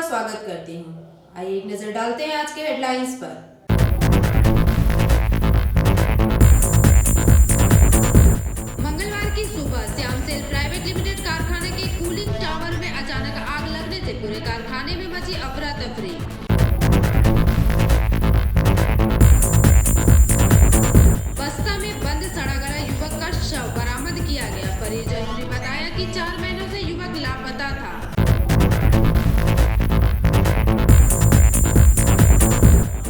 स्वागत करती हूँ। आइए एक नजर डालते हैं आज के हेडलाइंस पर। मंगलवार की सुबह श्याम सेल प्राइवेट लिमिटेड कारखाने के कूलिंग टावर में अचानक आग लगने से पूरे कारखाने में मची अफरा तफरी। बस्ता में बंद सड़ा गला युवक का शव बरामद किया गया। परिजनों ने बताया कि 4 महीनों से युवक लापता था।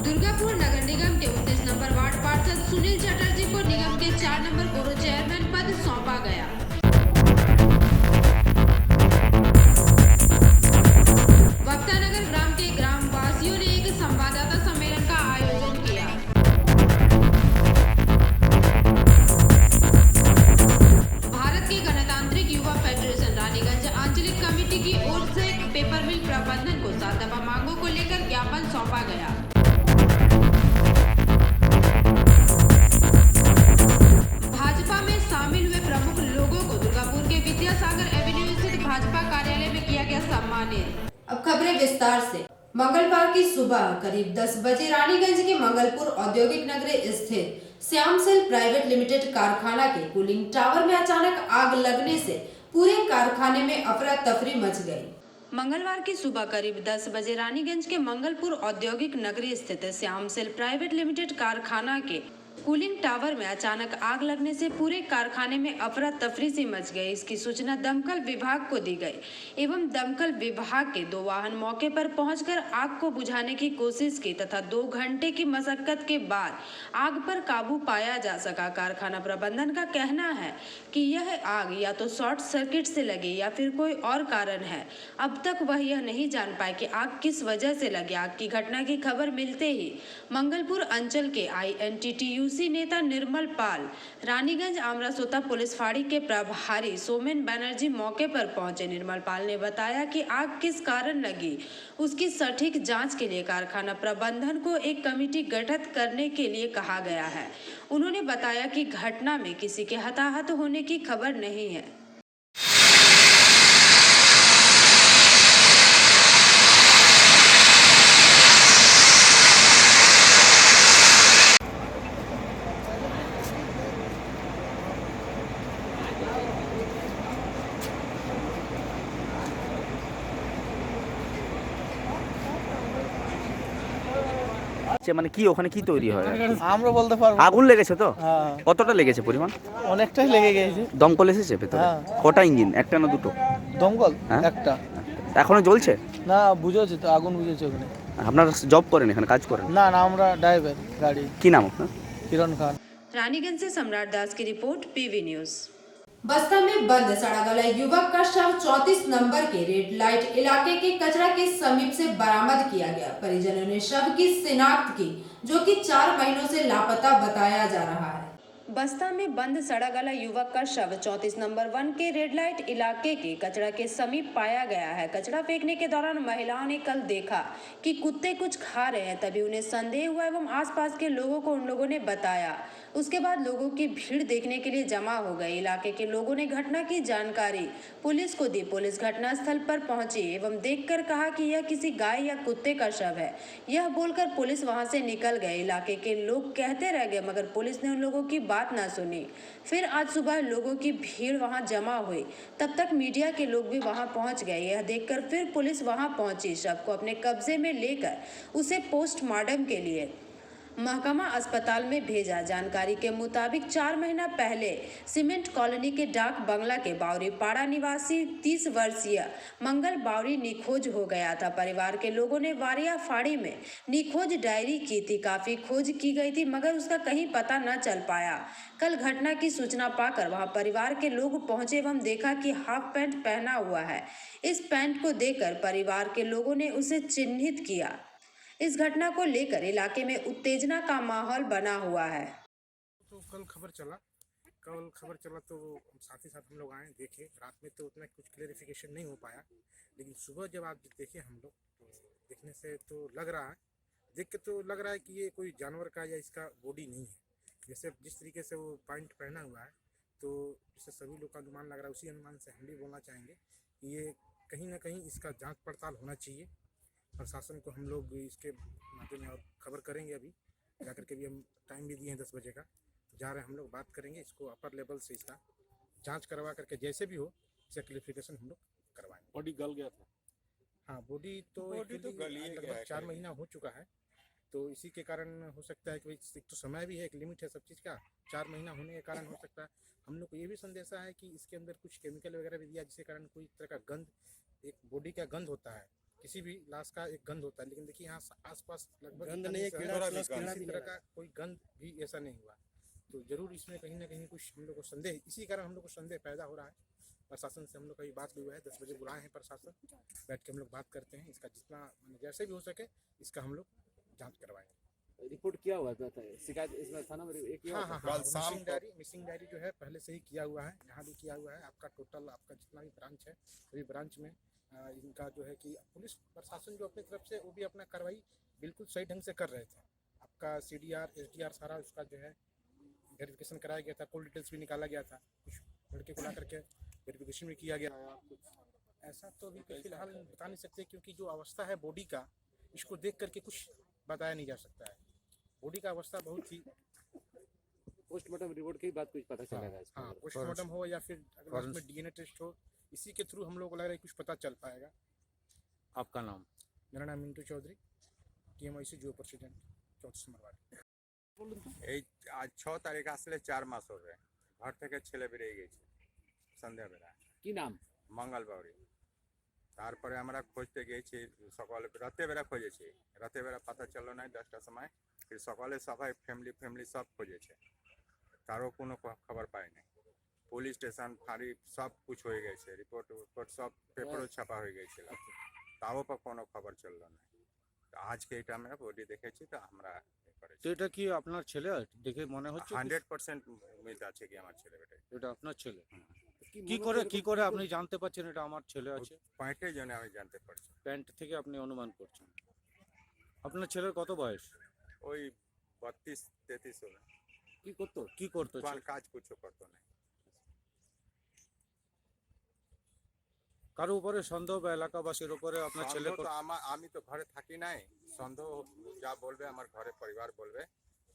दुर्गापुर नगर निगम के 29 नंबर वार्ड पार्षद सुनील चटर्जी को निगम के 4 नंबर बोरो चेयरमैन पद सौंपा गया। वक्तानगर ग्राम के ग्रामवासियों ने एक संवाददाता सम्मेलन का आयोजन किया। भारत के गणतांत्रिक युवा फेडरेशन रानीगंज आंचलिक कमेटी की ओर से पेपर मिल प्रबंधन को 7 दफा मांगों को लेकर ज्ञापन सौंपा गया। भाजपा में शामिल हुए प्रमुख लोगों को दुर्गापुर के विद्यासागर एवेन्यू स्थित भाजपा कार्यालय में किया गया सम्मानित। अब खबरें विस्तार से। मंगलवार की सुबह करीब 10 बजे रानीगंज के मंगलपुर औद्योगिक नगर स्थित श्याम सेल प्राइवेट लिमिटेड कारखाना के कूलिंग टावर में अचानक आग लगने से पूरे कारखाने में अफरा तफरी मच गई। मंगलवार की सुबह करीब 10 बजे रानीगंज के मंगलपुर औद्योगिक नगरी स्थित श्याम सेल प्राइवेट लिमिटेड कारखाना के कूलिंग टावर में अचानक आग लगने से पूरे कारखाने में अफरा तफरी सी मच गई। इसकी सूचना दमकल विभाग को दी गई एवं दमकल विभाग के 2 वाहन मौके पर पहुंचकर आग को बुझाने की कोशिश की तथा 2 घंटे की मशक्कत के बाद आग पर काबू पाया जा सका। कारखाना प्रबंधन का कहना है कि यह आग या तो शॉर्ट सर्किट से लगी या फिर कोई और कारण है। अब तक वह यह नहीं जान पाए कि आग किस वजह से लगी। आग की घटना की खबर मिलते ही मंगलपुर अंचल के INTTUC नेता निर्मल पाल, रानीगंज आमरासोता पुलिस फाड़ी के प्रभारी सोमेन बनर्जी मौके पर पहुंचे। निर्मल पाल ने बताया कि आग किस कारण लगी उसकी सटीक जांच के लिए कारखाना प्रबंधन को एक कमेटी गठित करने के लिए कहा गया है। उन्होंने बताया कि घटना में किसी के हताहत होने की खबर नहीं है। মানে কি ওখানে কি তৈরি হয়? আমরা বলতে পারবো না। আগুন লেগেছে তো? হ্যাঁ, কতটা লেগেছে পরিমাণ? অনেকটাই লেগে গেছে। দমকল এসেছে ভেতরে? হ্যাঁ। কটা ইঞ্জিন, একটা না দুটো? দমকল হ্যাঁ। একটা। এখনো জ্বলছে? না, বুঝেছে তো, আগুন বুঝেছে ওখানে। আপনারা জব করেন, এখানে কাজ করেন? না না, আমরা ড্রাইভার গাড়ি। কি নাম আপনার? কিরণ খান। रानीगंज से सम्राट दास की रिपोर्ट, PV न्यूज। बस्ता में बंद सड़ा गला युवक का शव 34 नंबर के रेड लाइट इलाके के कचरा के समीप से बरामद किया गया। परिजनों ने शव की शिनाख्त की, जो कि 4 महीनों से लापता बताया जा रहा है। बस्ता में बंद सड़ा गला युवक का शव 34 नंबर 1 के रेड लाइट इलाके के कचरा के समीप पाया गया है। कचरा फेंकने के दौरान महिलाओं ने कल देखा कि कुत्ते कुछ खा रहे हैं, तभी उन्हें संदेह हुआ एवं आसपास के लोगों को उन लोगों ने बताया। उसके बाद लोगों की भीड़ देखने के लिए जमा हो गई। इलाके के लोगों ने घटना की जानकारी पुलिस को दी। पुलिस घटनास्थल पर पहुंची एवं देखकर कहा कि यह किसी गाय या कुत्ते का शव है। यह बोलकर पुलिस वहां से निकल गए। इलाके के लोग कहते रह गए, मगर पुलिस ने उन लोगों की बात ना सुनी। फिर आज सुबह लोगों की भीड़ वहां जमा हुई, तब तक मीडिया के लोग भी वहां पहुंच गए। यह देखकर फिर पुलिस वहां पहुंची। शव को अपने कब्जे में लेकर उसे पोस्टमार्टम के लिए महकमा अस्पताल में भेजा। जानकारी के मुताबिक 4 महीना पहले सीमेंट कॉलोनी के डाक बंगला के बावरी पाड़ा निवासी 30 वर्षीय मंगल बावरी निखोज हो गया था। परिवार के लोगों ने वारिया फाड़ी में निखोज डायरी की थी। काफी खोज की गई थी, मगर उसका कहीं पता न चल पाया। कल घटना की सूचना पाकर वहां परिवार के लोग पहुंचे एवं देखा कि हाफ पैंट पहना हुआ है। इस पैंट को देखकर परिवार के लोगों ने उसे चिन्हित किया। इस घटना को लेकर इलाके में उत्तेजना का माहौल बना हुआ है। तो कल खबर चला तो साथ ही साथ हम लोग आए, देखे। रात में तो उतना कुछ क्लेरिफिकेशन नहीं हो पाया, लेकिन सुबह जब आप देखे हम लोग, तो देखने से तो लग रहा है, देख के तो लग रहा है कि ये कोई जानवर का या इसका बॉडी नहीं है। जैसे जिस तरीके से वो पैंट पहना हुआ है, तो इससे सभी लोग का अनुमान लग रहा है। उसी अनुमान से हम भी बोलना चाहेंगे कि ये कहीं ना कहीं इसका जांच पड़ताल होना चाहिए प्रशासन को हम लोग इसके माध्यम में और खबर करेंगे। अभी जाकर के भी हम टाइम भी दिए हैं 10 बजे का, जा रहे हैं हम लोग, बात करेंगे इसको अपर लेवल से, इसका जांच करवा करके जैसे भी हो इसका क्लियरिफिकेशन हम लोग करवाएंगे। बॉडी गल गया था। हाँ, बॉडी तो actually गल ही लगभग 4 महीना हो चुका है, तो इसी के कारण हो सकता है कि भाई एक तो समय भी है, एक लिमिट है सब चीज़ का, 4 महीना होने के कारण हो सकता है। हम लोग को ये भी संदेशा है कि इसके अंदर कुछ केमिकल वगैरह भी दिया जिसके कारण कोई तरह का गंध, एक बॉडी का गंध होता है, किसी भी लाश का एक गंध होता है, लेकिन देखिए यहाँ आसपास लगभग गंध नहीं है, किसी कीड़ा प्लस कीड़ा भी तरह का कोई गंध भी ऐसा नहीं हुआ। तो जरूर इसमें कहीं ना कहीं कुछ हम लोग को संदेह, इसी कारण हम लोग को संदेह पैदा हो रहा है। प्रशासन से हम लोग का ये बात भी हुआ है, 10 बजे बुलाए हैं प्रशासन, बैठ के हम लोग बात करते हैं, इसका जितना जैसे भी हो सके इसका हम लोग जांच करवाएंगे। रिपोर्ट किया हुआ था शिकायत इसमें थाना में एक किया हाँ हुआ हाँ था? हाँ, मिसिंग डायरी जो है पहले से ही किया हुआ है, यहाँ भी किया हुआ है। आपका टोटल आपका जितना भी ब्रांच है सभी ब्रांच में इनका जो है कि पुलिस प्रशासन जो अपनी तरफ से वो भी अपना कार्रवाई बिल्कुल सही ढंग से कर रहे थे। आपका CDR SDR सारा उसका जो है वेरिफिकेशन कराया गया था, कॉल डिटेल्स भी निकाला गया था, कुछ लड़के को ला करके वेरिफिकेशन भी किया गया। ऐसा तो अभी फिलहाल बता नहीं सकते, क्योंकि जो अवस्था है बॉडी का, इसको देख करके कुछ बताया नहीं जा सकता है। बॉडी का अवस्था बहुत ही, पोस्टमार्टम रिपोर्ट की बात कुछ पता चलेगा इसमें? हाँ, पोस्टमार्टम हो या फिर अगर उसमें DNA टेस्ट हो, इसी के थ्रू हम लोग को लग रहा है कुछ पता चल पाएगा। आपका नाम? मेरा नाम मिंटू चौधरी, TMIC जो प्रेसिडेंट 34 नंबर वार्ड। এই আজ 6 তারিখ আসলে 4 মাস হবে, ঘর থেকে ছেলে বেরিয়ে গেছে সন্ধ্যাবেলা, কি নাম? মঙ্গলবাউরি। তারপরে আমরা খুঁজতে গিয়েছি, সকালে রাতেবেলা খুঁজেছি, রাতেবেলা পাতা চললো না 10টার সময়, ফির সকালে সবাই ফ্যামিলি সব খুঁজেছে, তারও কোনো খবর পায়নি। পুলিশ স্টেশন ফাঁড়ি সব কুছ হয়ে গেছে, রিপোর্ট সব পেপারও ছাপা হয়ে গেছিল, তাও পর কোনো খবর চললো না। তো আজকে এটা আমরা বডি দেখেছি, তো আমরা তো এটা কি আপনার ছেলে দেখে মনে হচ্ছে? 100% উম্মিদ আছে কি আমার ছেলে বেটে। এটা আপনার ছেলে? কি কি করে আপনি জানতে পারছেন এটা আমার ছেলে আছে? পয়েন্টের জন্য আমি জানতে পারছি। প্যান্ট থেকে আপনি অনুমান করছেন। আপনার ছেলের কত বয়স? ওই 32-33 হবে। কি করতো? কোন কাজ কিছু করতো না। কারো উপরে সন্দেহ বা এলাকাবাসীর উপরে আপনার ছেলে? সন্দেহ তো আমি তো ঘরে থাকি নাই, সন্দেহ যা বলবে আমার ঘরে পরিবার বলবে,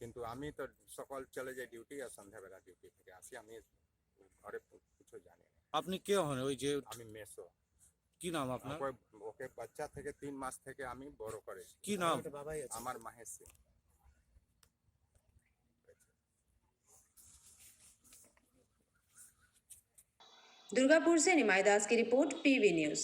কিন্তু আমি তো সকাল চলে যাই ডিউটি, আর সন্ধ্যাবেলা ডিউটি থেকে আসি, আমি ঘরে কিছু জানি না। আপনি কে হন? ওই যে আমি মেসো। কি নাম আপনার? ওকে বাচ্চা থেকে 3 মাস থেকে আমি বড় করেছি। কি নাম? আমার মাহেশ সিং। दुर्गापुर से निमाई दास की रिपोर्ट, PV न्यूज।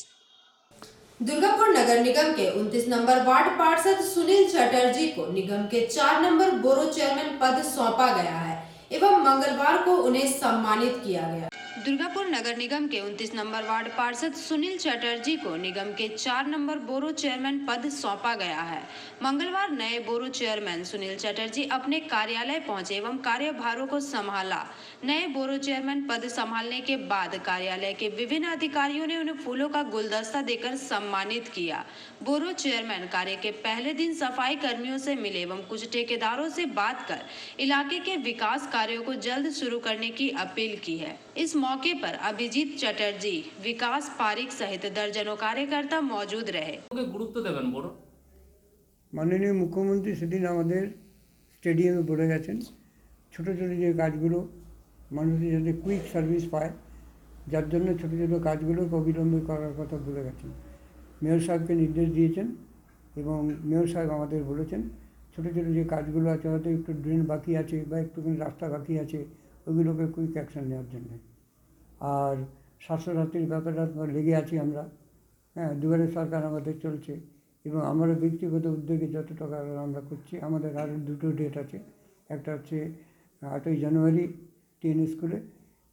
दुर्गापुर नगर निगम के 29 नंबर वार्ड पार्षद सुनील चटर्जी को निगम के 4 नंबर बोरो चेयरमैन पद सौंपा गया है एवं मंगलवार को उन्हें सम्मानित किया गया। दुर्गापुर नगर निगम के 29 नंबर वार्ड पार्षद सुनील चटर्जी को निगम के 4 नंबर बोरो चेयरमैन पद सौंपा गया है। मंगलवार नए बोरो चेयरमैन सुनील चटर्जी अपने कार्यालय पहुंचे एवं कार्यभारों को संभाला। नए बोरो चेयरमैन पद संभालने के बाद कार्यालय के विभिन्न अधिकारियों ने उन्हें फूलों का गुलदस्ता देकर सम्मानित किया। बोरो चेयरमैन कार्य के पहले दिन सफाई कर्मियों से मिले एवं कुछ ठेकेदारों से बात कर इलाके के विकास कार्यों को जल्द शुरू करने की अपील की है। इस मौके पर अभिजीत चटर्जी, विकास पारिक सहित दर्जनों कार्यकर्ता मौजूद रहे। গুরুত্ব দেবেন বড় মাননীয় মুখ্যমন্ত্রী সেদিন আমাদের স্টেডিয়ামে বলে গেছেন ছোটো ছোটো যে কাজগুলো মানুষের যাতে কুইক সার্ভিস পায়, যার জন্য ছোটো ছোটো কাজগুলোকে অবিলম্বে করার কথা বলে গেছেন। মেয়র সাহেবকে নির্দেশ দিয়েছেন এবং মেয়র সাহেব আমাদের বলেছেন ছোটো ছোটো যে কাজগুলো আছে, হয়তো একটু ড্রেন বাকি আছে বা একটুখানি রাস্তা বাকি আছে, ওইগুলোকে কুইক অ্যাকশন নেওয়ার জন্য। আর স্বাস্থ্যসাথীর ব্যাপারটা লেগে আছি আমরা, হ্যাঁ, দুয়ারে সরকার আমাদের চলছে এবং আমরা ব্যক্তিগত উদ্যোগে যত টাকা আমরা করছি। আমাদের আরও 2টো ডেট আছে, একটা হচ্ছে 8ই জানুয়ারি TN স্কুলে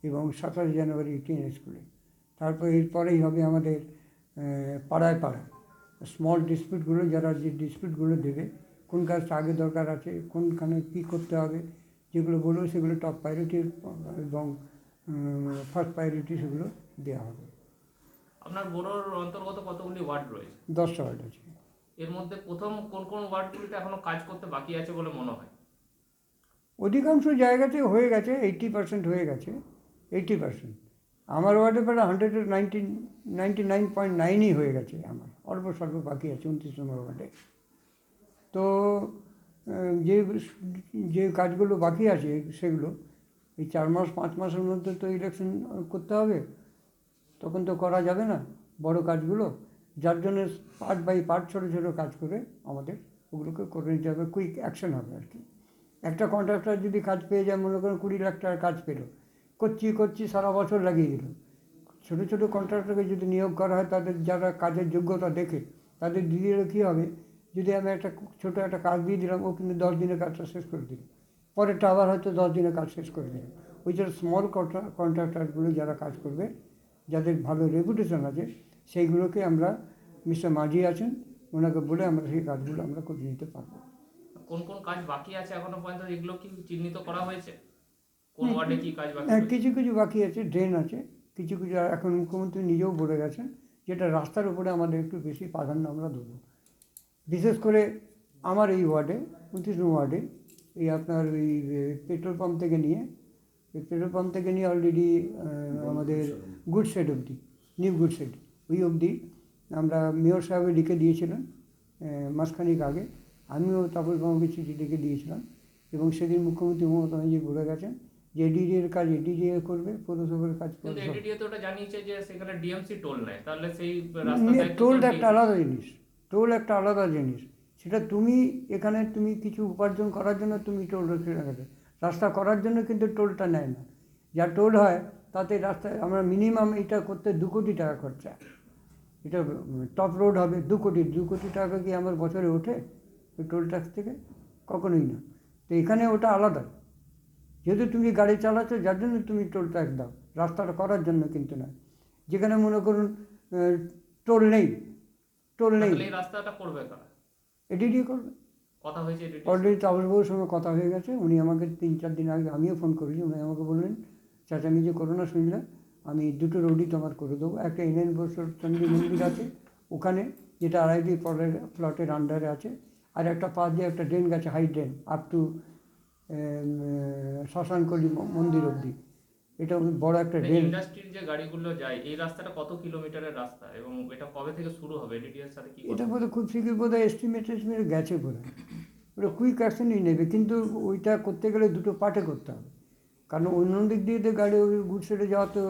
এবং 27 জানুয়ারি TN স্কুলে। তারপর এরপরেই হবে আমাদের পাড়ায় পাড়ায় স্মল ডিসপিউটগুলো, যারা যে ডিসপিউটগুলো দেবে, কোন কাজটা আগে দরকার আছে, কোনখানে কী করতে হবে, যেগুলো বলবো সেগুলো টপ প্রায়োরিটি এবং ফার্স্ট প্রায়োরিটি সেগুলো দেওয়া হবে। আপনার বোরোর অন্তর্গত কতগুলি ওয়ার্ড রয়েছে? 10টা ওয়ার্ড আছে। এর মধ্যে প্রথম কোন কোন ওয়ার্ডগুলিতে এখনো কাজ করতে বাকি আছে বলে মনে হয়? অধিকাংশ জায়গাতে হয়ে গেছে, 80% হয়ে গেছে, 80%। আমার ওয়ার্ডে প্রায় 99.9ই হয়ে গেছে আমার, অল্প স্বল্প বাকি আছে 29 নম্বর ওয়ার্ডে। তো যে যে কাজগুলো বাকি আছে সেগুলো এই 4 মাস 5 মাসের মধ্যে তো ইলেকশন করতে হবে, তখন তো করা যাবে না বড় কাজগুলো, যার জন্য পার্ট বাই পার্ট ছোটো ছোটো কাজ করে আমাদের ওগুলোকে করে নিতে হবে, কুইক অ্যাকশন হবে আর কি। একটা কন্ট্রাক্টর যদি কাজ পেয়ে যায়, মনে করেন 20 লাখ টাকার কাজ পেলো, করছি সারা বছর লাগিয়ে দিল। ছোটো ছোটো কন্ট্রাক্টরকে যদি নিয়োগ করা হয়, তাদের যারা কাজের যোগ্যতা দেখে তাদের দিয়ে দিলে কী হবে, যদি আমি একটা ছোটো একটা কাজ দিয়ে দিলাম, ও কিন্তু 10 দিনে কাজটা শেষ করে দিল, পরেরটা আবার হয়তো 10 দিনে কাজ শেষ করে দিল। ওই যে স্মল কন্ট্রাক্টরগুলো যারা কাজ করবে, যাদের ভালো রেপুটেশন আছে, সেইগুলোকে আমরা মিস্টার মাঝি আছেন, ওনাকে বলে আমরা সেই কাজগুলো আমরা করে নিতে পারবো। কোন কোন কাজ বাকি আছে এখনো পর্যন্ত, এগুলো কি চিহ্নিত করা হয়েছে? কোন ওয়ার্ডে কি কাজ বাকি হ্যাঁ, রয়েছে? কিছু কিছু বাকি আছে, ড্রেন আছে, কিছু কিছু এখন মুখ্যমন্ত্রী নিজেও বলে গেছেন যেটা রাস্তার উপরে আমাদের একটু বেশি প্রাধান্য আমরা দেবো। বিশেষ করে আমার এই ওয়ার্ডে 29 ওয়ার্ডে এই আপনার ওই পেট্রোল পাম্প থেকে নিয়ে অলরেডি আমাদের গুড শেড অবধি, নিউ গুড শেড ওই অবধি আমরা মেয়র সাহেবে লিখে দিয়েছিলাম মাসখানিক আগে, আমিও তাপসবাবুকে চিঠি লিখে দিয়েছিলাম, এবং সেদিন মুখ্যমন্ত্রী মমতা ব্যানার্জি বলে গেছেন যে এডিডিএর কাজ এডিডিএ করবে, পৌরসভার কাজ কিন্তু পৌরসভা। এডিডিএ তো ওটা জানিয়েছে যে সেখানে ডিএমসি টোল নেয়, তাহলে সেই রাস্তাটা টোলটা একটা আলাদা জিনিস, টোল একটা আলাদা জিনিস, সেটা তুমি এখানে তুমি কিছু উপার্জন করার জন্য তুমি টোল রাখবে, রাস্তা করার জন্য কিন্তু টোলটা নেয় না। যা টোল হয় তাতে রাস্তায় আমরা মিনিমাম এটা করতে 2 কোটি টাকা খরচা, এটা টপ রোড হবে 2 কোটি টাকা কি আমার বছরে ওঠে ওই টোল ট্যাক্স থেকে? কখনোই না। তো এখানে ওটা আলাদা, যেহেতু তুমি গাড়ি চালাচ্ছ যার জন্য তুমি টোল ট্যাক্স দাও, রাস্তাটা করার জন্য কিন্তু নয়। যেখানে মনে করুন টোল নেই, তাহলে এই রাস্তাটা করবে কারা? এডিডি করবে। কথা হয়েছে এডিডিএ? অলরেডি তাপসবাবুর সঙ্গে কথা হয়ে গেছে, উনি আমাকে 3-4 দিন আগে, আমিও ফোন করেছি, উনি আমাকে বললেন চাচামি যে করোনা শুনলে আমি 2টো রোডই তোমার করে দেবো। একটা NN বছর চন্ডী মন্দির আছে ওখানে, যেটা আড়াইটি প্লটের আন্ডারে আছে, আর একটা পাশ দিয়ে একটা ড্রেন গেছে, হাই ড্রেন আপ টু শ্মশানকলি মন্দির অবধি, এটা বড় একটা ড্রেন। ইন্ডাস্ট্রির যে গাড়িগুলো যায়, এই রাস্তাটা কত কিলোমিটারের রাস্তা এবং এটা কবে থেকে শুরু হবে? এডিডিএর সাথে কি এটা বোধহয় খুব শীঘ্রই বোধহয় এস্টিমেট গেছে বোধহয়, ওটা কুইক অ্যাকশনই নেবে, কিন্তু ওইটা করতে গেলে 2টো পার্টে করতে হবে, কারণ অন্য দিক দিয়ে তো গাড়ি ওই গুড সাইডে যাওয়ার তো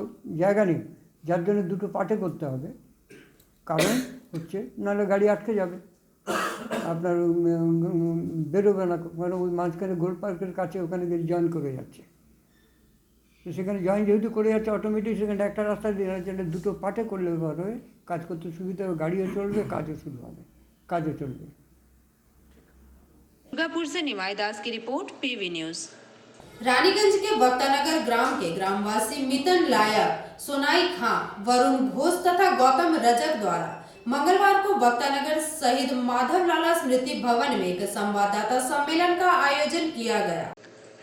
জায়গা নেই, যার জন্য 2টো পার্টে করতে হবে। কারণ হচ্ছে নাহলে গাড়ি আটকে যাবে, আপনার বেরোবে না, মানে ওই মাঝখানে গোল পার্কের কাছে ওখানে গিয়ে জয়েন করে যাচ্ছে, তো সেখানে জয়েন যেহেতু করে যাচ্ছে অটোমেটিক সেখানে একটা রাস্তা দিয়ে যাচ্ছে, 2টো পার্টে করলে হবে, কাজ করতে সুবিধা হবে, গাড়িও চলবে, কাজও শুরু হবে, কাজও চলবে। दुर्गापुर से निमाई दास की रिपोर्ट, पीवी न्यूज। रानीगंज के बक्तानगर ग्राम के ग्रामवासी मितन लायक, सोनाई खां, वरुण घोष तथा गौतम रजक द्वारा मंगलवार को बक्तानगर शहीद माधव लाला स्मृति भवन में एक संवाददाता सम्मेलन का आयोजन किया गया।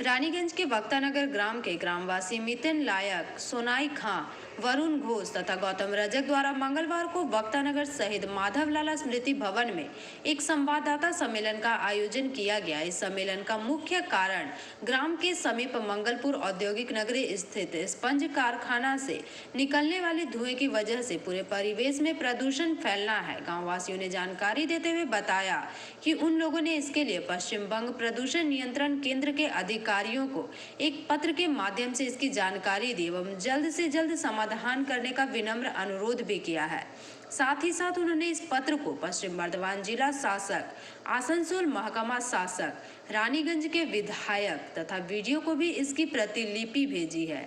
रानीगंज के बक्तानगर ग्राम के ग्रामवासी मितन लायक, सोनाई खां, वरुण घोष तथा गौतम रजक द्वारा मंगलवार को बक्तानगर शहीद माधव लाला स्मृति भवन में एक संवाददाता सम्मेलन का आयोजन किया गया। इस सम्मेलन का मुख्य कारण ग्राम के समीप मंगलपुर औद्योगिक नगरी स्थित स्पंज कारखाना से निकलने वाले धुएं की वजह से पूरे परिवेश में प्रदूषण फैलना है। गाँव वासियों ने जानकारी देते हुए बताया कि उन लोगों ने इसके लिए पश्चिम बंग प्रदूषण नियंत्रण केंद्र के अधिकारियों को एक पत्र के माध्यम से इसकी जानकारी दी एवं जल्द से जल्द समाधान करने का विनम्र अनुरोध भी किया है। साथ ही साथ उन्होंने इस पत्र को पश्चिम बर्धमान जिला शासक, आसनसोल महकमा शासक, रानीगंज के विधायक तथा वीडियो को भी इसकी प्रतिलिपि भेजी है।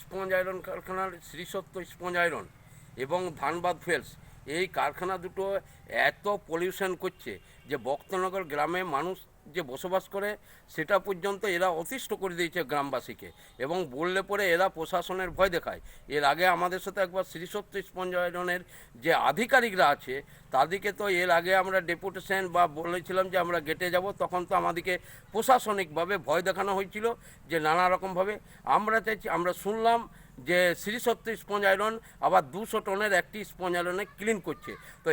স্পঞ্জ আয়রন কারখানার শ্রীসত্য স্পঞ্জ আয়রন এবং ধানবাদ ফেলস, এই কারখানা দুটো এত পলিউশন করছে যে বক্তনগর গ্রামে মানুষ যে বসবাস করে সেটা পর্যন্ত এরা অতিষ্ঠ করে দিয়েছে গ্রামবাসীকে, এবং বললে পরে এরা প্রশাসনের ভয় দেখায়। এর আগে আমাদের সাথে একবার শ্রীসত্য স্পঞ্জ আয়রনের যে আধিকারিকরা আছে তাদেরকে তো এর আগে আমরা ডেপুটেশন বা বলেছিলাম যে আমরা গেটে যাব, তখন তো আমাদেরকে প্রশাসনিকভাবে ভয় দেখানো হয়েছিল যে নানা রকমভাবে। আমরা চাইছি, আমরা শুনলাম যে শ্রীসত্য স্পঞ্জ আয়রন আবার 200 টনের একটি স্পঞ্জ আয়রনে ক্লিন করছে। তো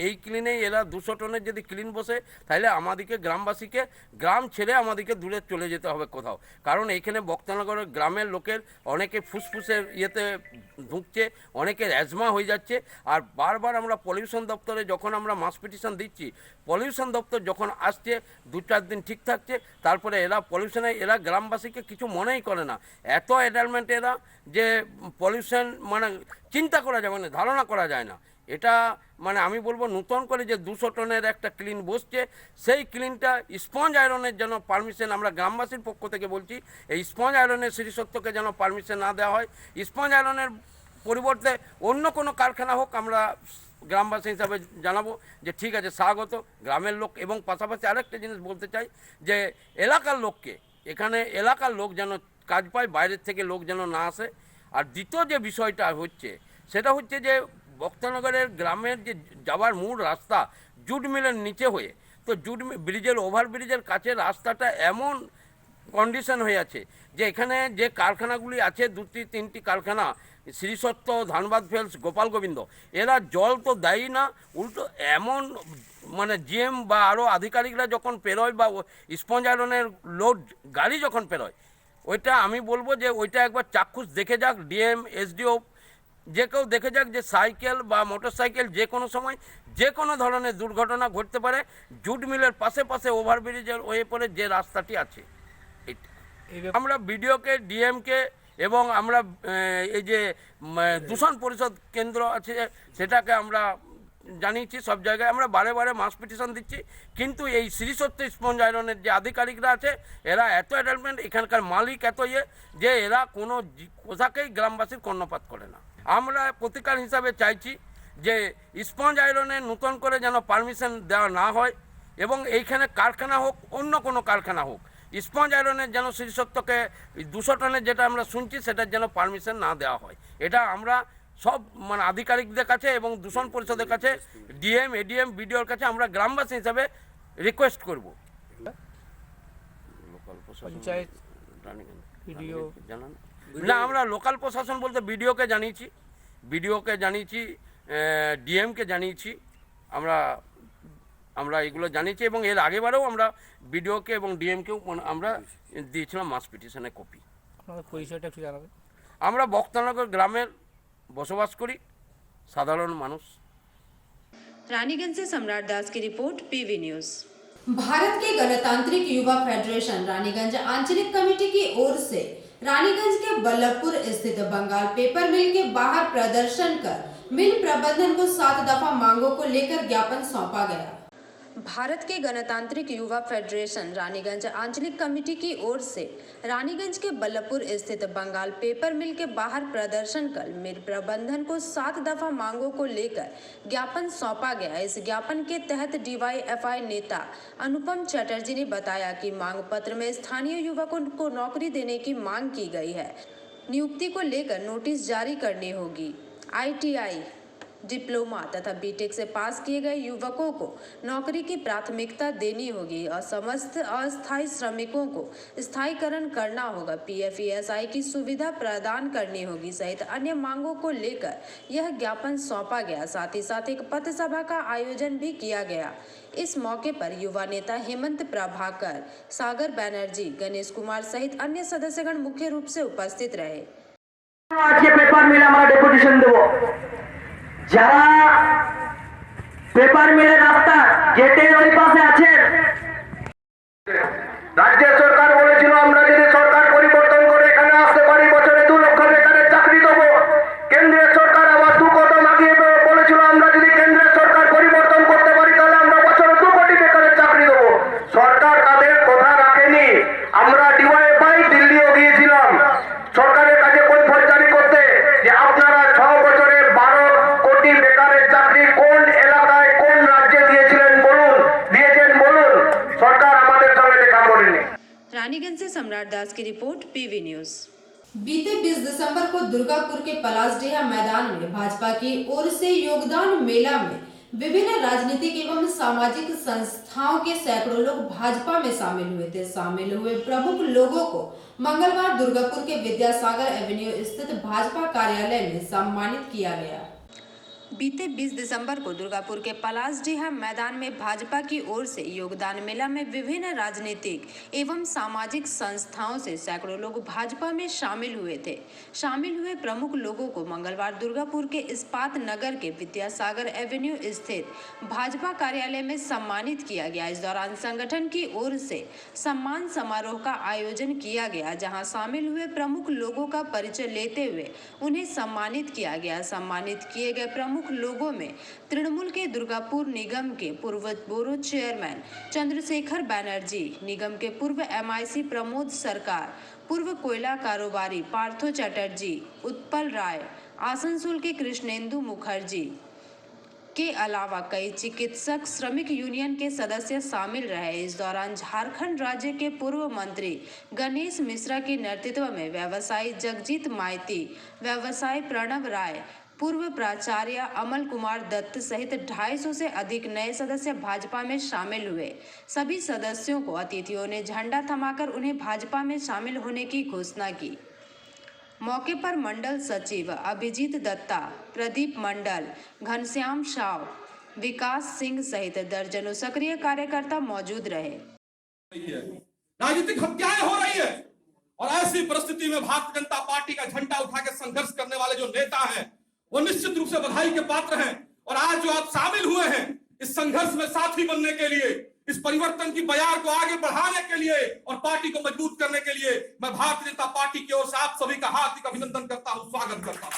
এই ক্লিনেই এরা 200 টনের যদি ক্লিন বসে, তাহলে আমাদেরকে গ্রামবাসীকে গ্রাম ছেড়ে আমাদেরকে দূরে চলে যেতে হবে কোথাও। কারণ এইখানে বক্তনগরের গ্রামের লোকের অনেকে ফুসফুসের ইয়েতে ঢুকছে, অনেকের অ্যাজমা হয়ে যাচ্ছে। আর বারবার আমরা পলিউশন দপ্তরে যখন আমরা মাস পিটিশন দিচ্ছি, পলিউশন দপ্তর যখন আসছে 2-4 দিন ঠিক থাকছে, তারপরে এরা গ্রামবাসীকে কিছু মনেই করে না। এত অ্যাডালমেন্ট এরা যে পলিউশন মানে চিন্তা করা যাবে না, ধারণা করা যায় না। এটা মানে আমি বলবো নতুন করে যে 200 টনের একটা ক্লিন বসছে, সেই ক্লিনটা স্পঞ্জ আয়রনের যেন পারমিশন, আমরা গ্রামবাসীর পক্ষ থেকে বলছি এই স্পঞ্জ আয়রনের শ্রীসত্যকে যেন পারমিশন না দেওয়া হয়। স্পঞ্জ আয়রনের পরিবর্তে অন্য কোনো কারখানা হোক, আমরা গ্রামবাসী হিসাবে জানাবো যে ঠিক আছে, স্বাগত গ্রামের লোক। এবং পাশাপাশি আরেকটা জিনিস বলতে চাই যে এলাকার লোককে, এখানে এলাকার লোক যেন কাজ পায়, বাইরের থেকে লোক যেন না আসে। আর দ্বিতীয় যে বিষয়টা হচ্ছে সেটা হচ্ছে যে বক্তনগরের গ্রামের যে যাওয়ার মূল রাস্তা জুট মিলের নিচে হয়ে, তো জুট ব্রিজের ওভারব্রিজের কাছে রাস্তাটা এমন কন্ডিশন হয়ে আছে যে এখানে যে কারখানাগুলি আছে, 2-3টি কারখানা, শ্রীসত্য, ধানবাদ ফেলস, গোপাল গোবিন্দ, এরা জল তো দেয়ই না, উল্টো এমন মানে জিএম বা আরও আধিকারিকরা যখন পেরোয় বা স্পঞ্জ আয়রনের লোড গাড়ি যখন পেরোয়, ওইটা আমি বলবো যে ওইটা একবার চাক্ষুষ দেখে যাক ডিএম, এসডিও, যে কেউ দেখে যাক যে সাইকেল বা মোটর সাইকেল যে কোনো সময় যে কোনো ধরনের দুর্ঘটনা ঘটতে পারে জুট মিলের পাশে পাশে ওভারব্রিজের ওয়ে পরে যে রাস্তাটি আছে। আমরা বিডিওকে, ডিএমকে এবং আমরা এই যে দূষণ পরিষদ কেন্দ্র আছে সেটাকে আমরা জানিয়েছি, সব জায়গায় আমরা বারে বারে মাস পিটিশন দিচ্ছি। কিন্তু এই শ্রীসত্য স্পঞ্জ আয়রনের যে আধিকারিকরা আছে এরা এত অ্যাডালমেন্ট, এখানকার মালিক এত যে এরা কোনো কোথাকেই গ্রামবাসীর কর্ণপাত করে না। আমরা প্রতিকার হিসাবে চাইছি যে স্পঞ্জ আয়রনের নতুন করে যেন পারমিশন দেওয়া না হয়, এবং এইখানে কারখানা হোক, অন্য কোনো কারখানা হোক, স্পঞ্জ আয়রনের যেন শ্রীসত্যকে 200 টনের যেটা আমরা শুনছি সেটার যেন পারমিশন না দেওয়া হয়। এটা আমরা সব মানে আধিকারিকদের কাছে এবং দূষণ পরিষদের কাছে, ডিএম, এডিএম, বিডিওর কাছে আমরা গ্রামবাসী হিসাবে রিকোয়েস্ট করব। পঞ্চায়েত, ভিডিও জানান না, আমরা লোকাল প্রশাসন বলতে বিডিওকে জানিয়েছি, ডিএমকে জানিয়েছি, আমরা এগুলো জানিয়েছি। এবং এর আগেবারেও আমরা বিডিওকে এবং ডিএমকেও আমরা দিয়েছিলাম মাস পিটিশনের কপি। আপনাদের পরিচয়টা একটু জানাবেন। আমরা বক্তনগর গ্রামের বসবাস করি, সাধারণ মানুষ। रानीगंज से सम्राट दास की रिपोर्ट, पीवी न्यूज। भारत के गणतांत्रिक युवा फेडरेशन रानीगंज आंचलिक कमेटी की ओर से रानीगंज के बल्लभपुर स्थित बंगाल पेपर मिल के बाहर प्रदर्शन कर मिल प्रबंधन को 7 दफा मांगों को लेकर ज्ञापन सौंपा गया। भारत के गणतांत्रिक युवा फेडरेशन रानीगंज आंचलिक कमेटी की ओर से रानीगंज के बल्लभपुर स्थित बंगाल पेपर मिल के बाहर प्रदर्शन कर मिल प्रबंधन को 7 दफा मांगों को लेकर ज्ञापन सौंपा गया। इस ज्ञापन के तहत डीवाईएफआई नेता अनुपम चटर्जी ने बताया कि मांग पत्र में स्थानीय युवकों को नौकरी देने की मांग की गई है। नियुक्ति को लेकर नोटिस जारी करनी होगी। ITI, डिप्लोमा तथा बीटेक से पास किए गए युवकों को नौकरी की प्राथमिकता देनी होगी और समस्त अस्थायी श्रमिकों को स्थायीकरण करना होगा। PFESI की सुविधा प्रदान करनी होगी सहित अन्य मांगों को लेकर यह ज्ञापन सौंपा गया। साथ ही साथ एक पथ सभा का आयोजन भी किया गया। इस मौके पर युवा नेता हेमंत प्रभाकर, सागर बैनर्जी, गणेश कुमार सहित अन्य सदस्यगण मुख्य रूप से उपस्थित रहे। आज के पेपर मिल हमारा डेपुटेशन देव যারা পেপার মিলের রাস্তা গেটের ওই পাশে আছেন, রাজ্য সরকার বলেছিল আমরা যদি সরকার পরিবর্তন করে এখানে আসতে পারি বছরে 2 লক্ষ বেকারের চাকরি দেবো। কেন্দ্রীয় সরকার আবার 2 কদম আগিয়ে বলেছিল আমরা যদি কেন্দ্রীয় সরকার পরিবর্তন করতে পারি তাহলে আমরা বছরে 2 কোটি বেকারের চাকরি দেবো। সরকার তাদের কথা রাখেনি। আমরা ডিওয়াইএফআই দিল্লিও গিয়েছিলাম সরকারের কাছে কৈফিয়ত জারি করতে যে আপনারা 6 বছরে 12 কোটি বেকারের চাকরি কোন এলাকায় কোন রাজ্যে দিয়েছেন বলুন। সরকার আমাদের সঙ্গে দেখা করেনি। रानीगंज से सम्राट दास की रिपोर्ट, पीवी न्यूज। बीते 20 दिसंबर को दुर्गापुर के पलासडेहा मैदान में भाजपा की ओर से योगदान मेला में विभिन्न राजनीतिक एवं सामाजिक संस्थाओं के सैकड़ों लोग भाजपा में शामिल हुए थे। शामिल हुए प्रमुख लोगों को मंगलवार दुर्गापुर के विद्यासागर एवेन्यू स्थित भाजपा कार्यालय में सम्मानित किया गया। बीते 20 दिसंबर को दुर्गापुर के पलासडीहा मैदान में भाजपा की ओर से योगदान मेला में विभिन्न राजनीतिक एवं सामाजिक संस्थाओं से सैकड़ों लोग भाजपा में शामिल हुए थे। शामिल हुए प्रमुख लोगों को मंगलवार दुर्गापुर के इस्पात नगर के विद्यासागर एवेन्यू स्थित भाजपा कार्यालय में सम्मानित किया गया। इस दौरान संगठन की ओर से सम्मान समारोह का आयोजन किया गया, जहां शामिल हुए प्रमुख लोगों का परिचय लेते हुए उन्हें सम्मानित किया गया। सम्मानित किए गए प्रमुख लोगों में तृणमूल के दुर्गापुर निगम के पूर्व बोरो चेयरमैन चंद्रशेखर बैनर्जी, निगम के पूर्व MIC प्रमोद सरकार, पूर्व कोयला कारोबारी पार्थो चटर्जी, उत्पल राय, आसनसोल के कृष्णेंदु मुखर्जी के अलावा कई चिकित्सक, श्रमिक यूनियन के सदस्य शामिल रहे। इस दौरान झारखंड राज्य के पूर्व मंत्री गणेश मिश्रा के नेतृत्व में व्यवसायी जगजीत माइती, व्यवसायी प्रणव राय, पूर्व प्राचार्य अमल कुमार दत्त सहित 250 से अधिक नए सदस्य भाजपा में शामिल हुए। सभी सदस्यों को अतिथियों ने झंडा थमाकर उन्हें भाजपा में शामिल होने की घोषणा की। मौके पर मंडल सचिव अभिजीत दत्ता, प्रदीप मंडल, घनश्याम शाव, विकास सिंह सहित दर्जनों सक्रिय कार्यकर्ता मौजूद रहे। राजनीतिक हत्याएं हो रही है और ऐसी परिस्थिति में भारतीय जनता पार्टी का झंडा उठा के संघर्ष करने वाले जो नेता हैं वो निश्चित रूप से बधाई के पात्र हैं। और आज जो आप शामिल हुए हैं इस संघर्ष में साथी बनने के लिए, इस परिवर्तन की बयार को आगे बढ़ाने के लिए और पार्टी को मजबूत करने के लिए मैं भारतीय जनता पार्टी की ओर से आप सभी का हार्दिक अभिनंदन करता हूं, स्वागत करता हूं।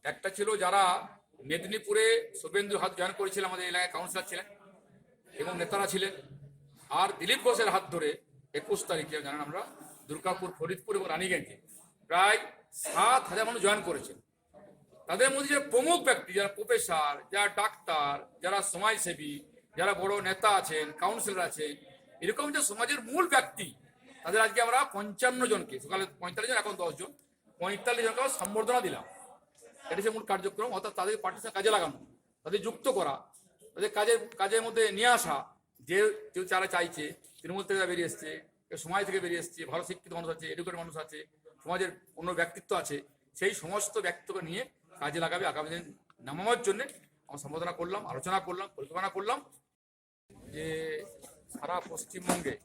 একটা ছিল যারা মেদিনীপুরে শুভেন্দু হাত জয়েন করেছিল, আমাদের এলাকায় কাউন্সিলর ছিলেন এবং নেতারা ছিলেন। আর দিলীপ ঘোষের হাত ধরে 21 তারিখে জানেন আমরা দুর্গাপুর, ফরিদপুর এবং রানীগঞ্জে প্রায় 7,000 মানুষ জয়েন করেছেন। তাদের মধ্যে যে প্রমুখ ব্যক্তি, যারা প্রফেসর, যারা ডাক্তার, যারা সমাজসেবী, যারা বড় নেতা আছেন, কাউন্সিলর আছেন, এরকম যে সমাজের মূল ব্যক্তি, তাদের আজকে আমরা 55 জনকে, সকালে 45 জন, এখন 10 জন, 45 জনকে সম্বর্ধনা দিলাম। এটা হচ্ছে মূল কার্যক্রম। অর্থাৎ তাদের পার্টির সাথে কাজে লাগানো, তাদের যুক্ত করা, তাদের কাজের মধ্যে নিয়ে আসা। যে যারা চাইছে, তৃণমূল থেকে বেরিয়ে এসছে, সমাজ থেকে বেরিয়ে এসছে, ভালো শিক্ষিত মানুষ আছে, এডুকেটেড মানুষ আছে, সমাজের অন্য ব্যক্তিত্ব আছে, সেই সমস্ত ব্যক্তিত্বকে নিয়ে কাজে লাগাবে আগামী দিন নামানোর জন্য আমরা সম্বোধনা করলাম, আলোচনা করলাম, পরিকল্পনা করলাম যে সারা পশ্চিমবঙ্গে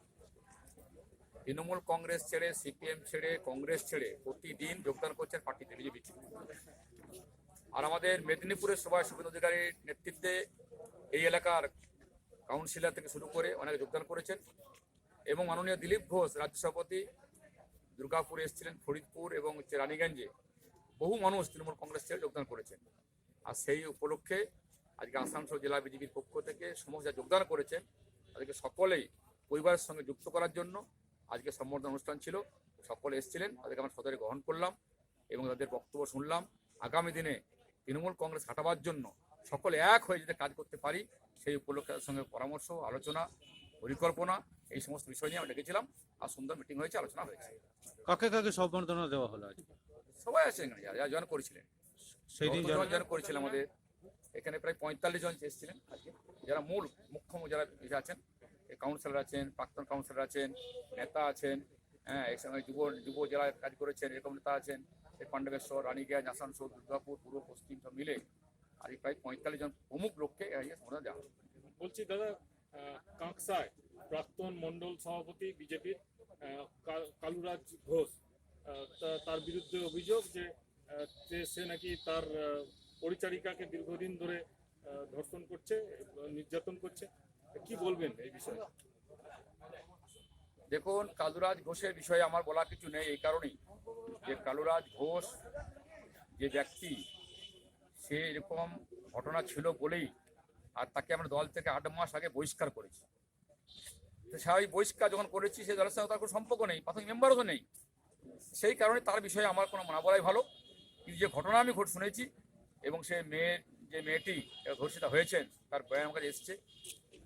তৃণমূল কংগ্রেস ছেড়ে, CPM ছেড়ে, কংগ্রেস ছেড়ে প্রতিদিন যোগদান করছেন পার্টিতে, বিজেপি। আর আমাদের মেদিনীপুরের সভায় শুভেন্দু অধিকারীর নেতৃত্বে এই এলাকার কাউন্সিলর থেকে শুরু করে অনেকে যোগদান করেছেন এবং মাননীয় দিলীপ ঘোষ রাজ্য সভাপতি দুর্গাপুরে এসেছিলেন, ফরিদপুর এবং রানীগঞ্জে বহু মানুষ তৃণমূল কংগ্রেস ছেড়ে যোগদান করেছেন। আর সেই উপলক্ষে আজকে আসানসোল জেলা বিজেপির পক্ষ থেকে সমস্ত যারা যোগদান করেছেন তাদেরকে সকলেই পরিবারের সঙ্গে যুক্ত করার জন্য আজকে সম্বর্ধনা অনুষ্ঠান ছিল। সকলে এসেছিলেন, তাদেরকে আমরা সদরে গ্রহণ করলাম এবং তাদের বক্তব্য শুনলাম। আগামী দিনে তৃণমূল কংগ্রেস হাঁটাবার জন্য সকলে এক হয়ে যদি কাজ করতে পারি, সেই উপলক্ষে তাদের সঙ্গে পরামর্শ, আলোচনা, পরিকল্পনা, এই সমস্ত বিষয় নিয়ে আমরা ডেকেছিলাম। আর সুন্দর মিটিং হয়েছে, আলোচনা হয়েছে। কাকে কাকে সম্বর্ধনা দেওয়া হলো আজকে? সবাই আছেন এখানে যারা জয়েন করেছিলেন, সেই দিন জয়েন করেছিলেন। আমাদের এখানে প্রায় 45 জন এসেছিলেন আজকে, যারা মুখ্য যারা আছেন, কাউন্সিলর আছেন, প্রাক্তন কাউন্সিলর আছেন, নেতা আছেন, হ্যাঁ, একসঙ্গে যুব জেলায় কাজ করেছেন, এরকম নেতা আছেন, পাণ্ডবেশ্বর, রানীগঞ্জ, আসানসোল, দুর্গাপুর, পূর্ব পশ্চিম সব মিলে আর প্রায় 45 জন প্রমুখ লোককে সম্বোধনা দেওয়া হবে। বলছি দাদা, কাঁকসায় প্রাক্তন মন্ডল সভাপতি বিজেপির কালুরাজ ঘোষ, তার বিরুদ্ধে অভিযোগ যে সে নাকি তার পরিচারিকাকে দীর্ঘদিন ধরে ধর্ষণ করছে, নির্যাতন করছে। কি বলবেন এই বিষয়ে? দেখুন, কালুরাজ ঘোষের বিষয়ে আমার বলার কিছু নেই, এই কারণেই যে কালুরাজ ঘোষ যে ব্যক্তি, সে এরকম ঘটনা ছিল বলেই আর তাকে আমরা দল থেকে 8 মাস আগে বহিষ্কার করেছি। তো স্বাভাবিক বহিষ্কার যখন করেছি, সে দলের সঙ্গে তার কোনো সম্পর্ক নেই, প্রাথমিক মেম্বারও তো নেই। সেই কারণে তার বিষয়ে আমার কোনো না বলাই ভালো। কিন্তু যে ঘটনা আমি শুনেছি এবং সে মেয়েটি ধর্ষিতা হয়েছেন, তার বয়ান আমার কাছে এসছে,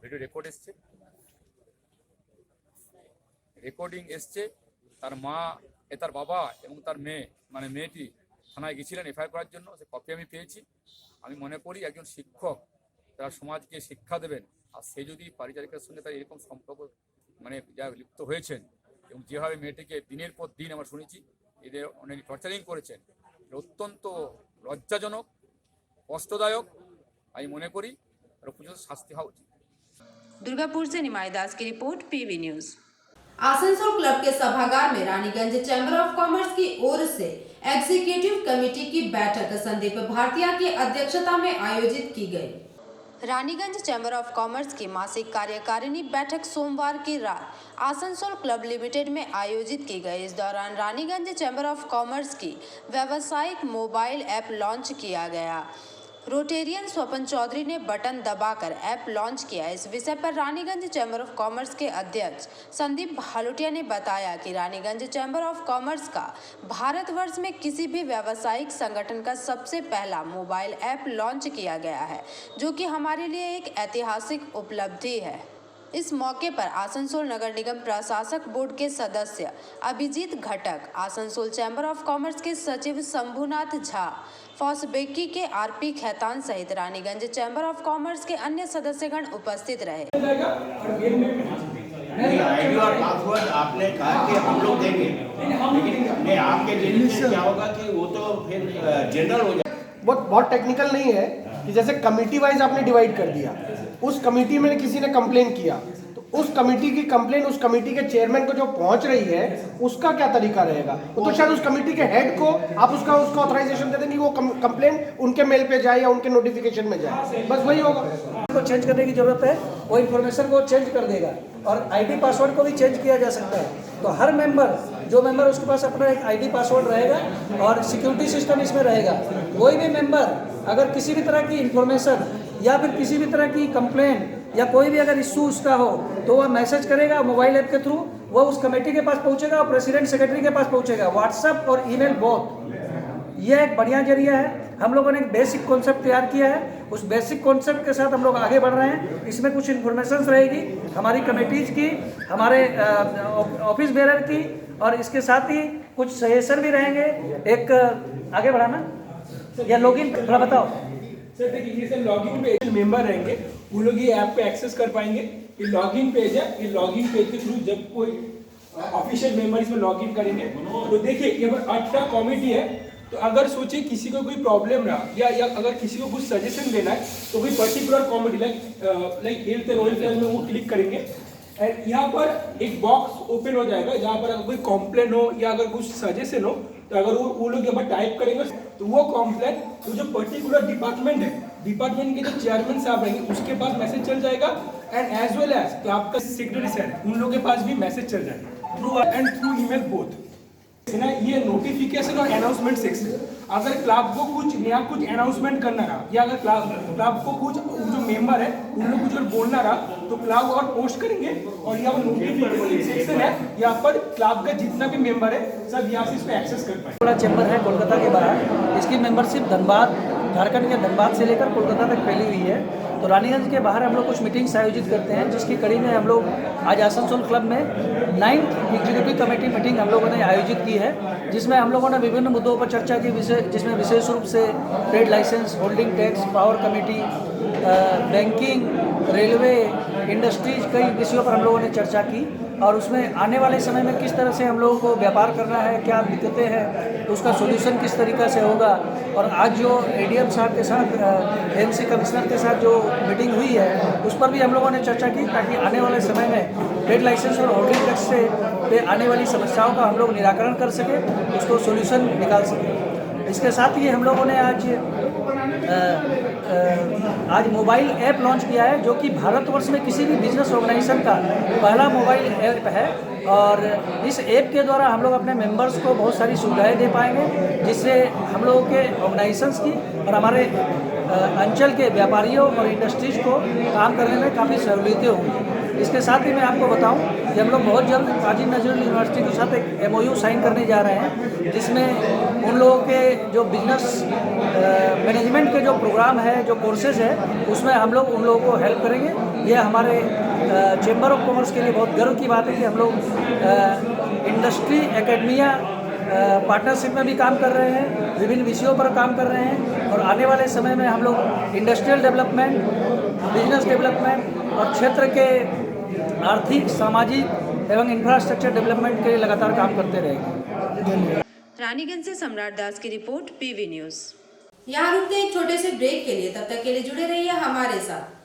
ভিডিও রেকর্ডিং এসছে। তার মা, তার বাবা এবং তার মেয়ে, মানে মেয়েটি থানায় গেছিলেন FIR করার জন্য, সে কপি আমি পেয়েছি। আমি মনে করি একজন শিক্ষক তারা সমাজকে শিক্ষা দেবেন, আর সে যদি পারিচারিকার সঙ্গে তার এরকম সম্পর্ক মানে যা লিপ্ত হয়েছেন এবং যেভাবে মেয়েটিকে দিনের পর দিন আমরা শুনেছি এদের অনেক টর্চারিং করেছেন, অত্যন্ত লজ্জাজনক, কষ্টদায়ক। আমি মনে করি আর উপযুক্ত শাস্তি হওয়া উচিত। दुर्गापुर से निमाई दास की रिपोर्ट, पीवी न्यूज। आसनसोल क्लब के सभागार में रानीगंज चैम्बर ऑफ कॉमर्स की ओर से एग्जीक्यूटिव कमेटी की बैठक संदीप भारतीया की अध्यक्षता में आयोजित की गई। रानीगंज चैम्बर ऑफ कॉमर्स की मासिक कार्यकारिणी बैठक सोमवार की रात आसनसोल क्लब लिमिटेड में आयोजित की गई। इस दौरान रानीगंज चैम्बर ऑफ कॉमर्स की व्यावसायिक मोबाइल ऐप लॉन्च किया गया। रोटेरियन स्वपन चौधरी ने बटन दबाकर ऐप लॉन्च किया। इस विषय पर रानीगंज चैम्बर ऑफ कॉमर्स के अध्यक्ष संदीप भालुटिया ने बताया कि रानीगंज चैम्बर ऑफ कॉमर्स का भारतवर्ष में किसी भी व्यावसायिक संगठन का सबसे पहला मोबाइल ऐप लॉन्च किया गया है, जो कि हमारे लिए एक ऐतिहासिक उपलब्धि है। इस मौके पर आसनसोल नगर निगम प्रशासक बोर्ड के सदस्य अभिजीत घटक, आसनसोल चैम्बर ऑफ कॉमर्स के सचिव शंभुनाथ झा, फॉसबेकी के आरपी खैतान सहित रानीगंज चैम्बर ऑफ कॉमर्स के अन्य सदस्यगण उपस्थित रहे। आईडी और पासवर्ड आपने कहा कि हम लोग देंगे, लेकिन आपके देने से क्या होगा कि वो तो फिर जनरल हो जाए। बहुत टेक्निकल नहीं है कि जैसे कमेटी वाइज आपने डिवाइड कर दिया, उस कमेटी में किसी ने कंप्लेन किया तो उस कमेटी की कंप्लेन उस कमेटी के चेयरमैन को जो पहुंच रही है उसका क्या तरीका रहेगा? वो तो शायद उस कमेटी के हेड को आप उसका ऑथराइजेशन दे देंगे, वो कंप्लेन उनके मेल पे जाए या उनके नोटिफिकेशन में जाए, बस वही होगा। को चेंज करने की जरूरत है, वो इन्फॉर्मेशन को चेंज कर देगा और आईडी पासवर्ड को भी चेंज किया जा सकता है। तो हर मेंबर जो मेंबर उसके पास अपना एक आईडी पासवर्ड रहेगा और सिक्योरिटी सिस्टम इसमें रहेगा। कोई भी मेंबर अगर किसी भी तरह की इंफॉर्मेशन या फिर किसी भी तरह की कंप्लेन या कोई भी अगर इशू उसका हो तो वह मैसेज करेगा मोबाइल ऐप के थ्रू, वो उस कमेटी के पास पहुंचेगा और प्रेसिडेंट सेक्रेटरी के पास पहुंचेगा। व्हाट्सएप और ईमेल बोथ ये एक बढ़िया जरिया है। हम लोगों ने एक बेसिक कॉन्सेप्ट तैयार किया है, उस बेसिक कॉन्सेप्ट के साथ हम लोग आगे बढ़ रहे हैं। इसमें कुछ इन्फॉर्मेशन रहेगी हमारी कमेटीज की, हमारे ऑफिस बेरर की, और इसके साथ ही कुछ सजेशन भी रहेंगे। एक आगे बढ़ाना या लॉगिन थोड़ा बताओ सर। देखिए ये सर लॉगिन पेज मेंबर रहेंगे, वो लोग ये ऐप पे एक्सेस कर पाएंगे। ये लॉगिन पेज है, ये लॉगिन पेज के थ्रू जब कोई ऑफिशियल मेंबर इसमें लॉगिन करेंगे तो देखिए ये 8 कमेटी है। तो अगर सोचिए किसी को कोई प्रॉब्लम रहा या अगर किसी को कुछ सजेशन देना है तो कोई particular committee like health and welfare में वो क्लिक करेंगे एंड यहाँ पर एक बॉक्स ओपन हो जाएगा जहाँ पर अगर कोई कॉम्प्लेन हो या अगर कुछ सजेशन हो तो अगर वो लोग यहाँ पर टाइप करेंगे तो वो कॉम्प्लेन तो जो पर्टिकुलर डिपार्टमेंट है, डिपार्टमेंट के जो चेयरमैन साहब रहेंगे उसके पास मैसेज चल जाएगा and as well as club का सेक्रेटरी सर उन लोगों के पास भी मैसेज चल जाएगा through and through email both ना। ये नोटिफिकेशन और अनाउंसमेंट सेक्शन, अगर क्लब को कुछ नया कुछ अनाउंसमेंट करना रहा या अगर क्लब को कुछ जो मेंबर है उन लोग कुछ बोलना रहा तो क्लब और पोस्ट करेंगे और यहाँ पर नोटिफिकेशन सेक्शन है, यहाँ पर क्लब का जितना भी मेंबर है सब यहाँ से इसको एक्सेस कर पाए। बड़ा चैम्बर है कोलकाता के बाहर, इसकी मेंबरशिप धनबाद, झारखंड के धनबाद से लेकर कोलकाता तक फैली हुई है। तो रानीगंज के बाहर हम लोग कुछ मीटिंग्स आयोजित करते हैं, जिसकी कड़ी में हम लोग आज आसनसोल क्लब में 9th एग्जीक्यूटिव कमेटी मीटिंग हम लोगों ने आयोजित की है, जिसमें हम लोगों ने विभिन्न मुद्दों पर चर्चा की, जिसमें विशेष रूप से trade licence, holding tax, power committee, banking, railway, industries, कई विषयों पर हम लोगों ने चर्चा की। और उसमें आने वाले समय में किस तरह से हम लोगों को व्यापार करना है, क्या दिक्कतें हैं, तो उसका सोल्यूशन किस तरीक़ा से होगा। और आज जो एडीएम साहब के साथ, एमसी कमिश्नर के साथ जो मीटिंग हुई है उस पर भी हम लोगों ने चर्चा की, ताकि आने वाले समय में ट्रेड लाइसेंस और होल्डिंग टैक्स से आने वाली समस्याओं का हम लोग निराकरण कर सकें, उसको सोल्यूशन निकाल सकें। इसके साथ ही हम लोगों ने आज मोबाइल ऐप लॉन्च किया है, जो कि भारतवर्ष में किसी भी बिजनेस ऑर्गेनाइजेशन का पहला मोबाइल ऐप है। और इस ऐप के द्वारा हम लोग अपने मेंबर्स को बहुत सारी सुविधाएं दे पाएंगे, जिससे हम लोगों के ऑर्गेनाइजेशंस की और हमारे अंचल के व्यापारियों और इंडस्ट्रीज को काम करने में काफ़ी सहूलियतें होंगी। इसके साथ ही मैं आपको बताऊं कि हम लोग बहुत जल्द काजी नजरुल यूनिवर्सिटी के साथ एक MOU साइन करने जा रहे हैं, जिसमें उन लोगों के जो बिजनेस मैनेजमेंट के जो प्रोग्राम है, जो कोर्सेज है, उसमें हम लोग उन लोगों को हेल्प करेंगे। ये हमारे चैम्बर ऑफ कॉमर्स के लिए बहुत गर्व की बात है कि हम लोग इंडस्ट्री, एकेडमिया पार्टनरशिप में भी काम कर रहे हैं, विभिन्न विषयों पर काम कर रहे हैं और आने वाले समय में हम लोग इंडस्ट्रियल डेवलपमेंट, बिजनेस डेवलपमेंट और क्षेत्र के आर्थिक, सामाजिक एवं इंफ्रास्ट्रक्चर डेवलपमेंट के लिए लगातार काम करते रहेंगे। रानीगंज से सम्राट दास की रिपोर्ट, पीवी न्यूज़। यहाँ रुकते हैं एक छोटे से ब्रेक के लिए, तब तक के लिए जुड़े रहिए हमारे साथ।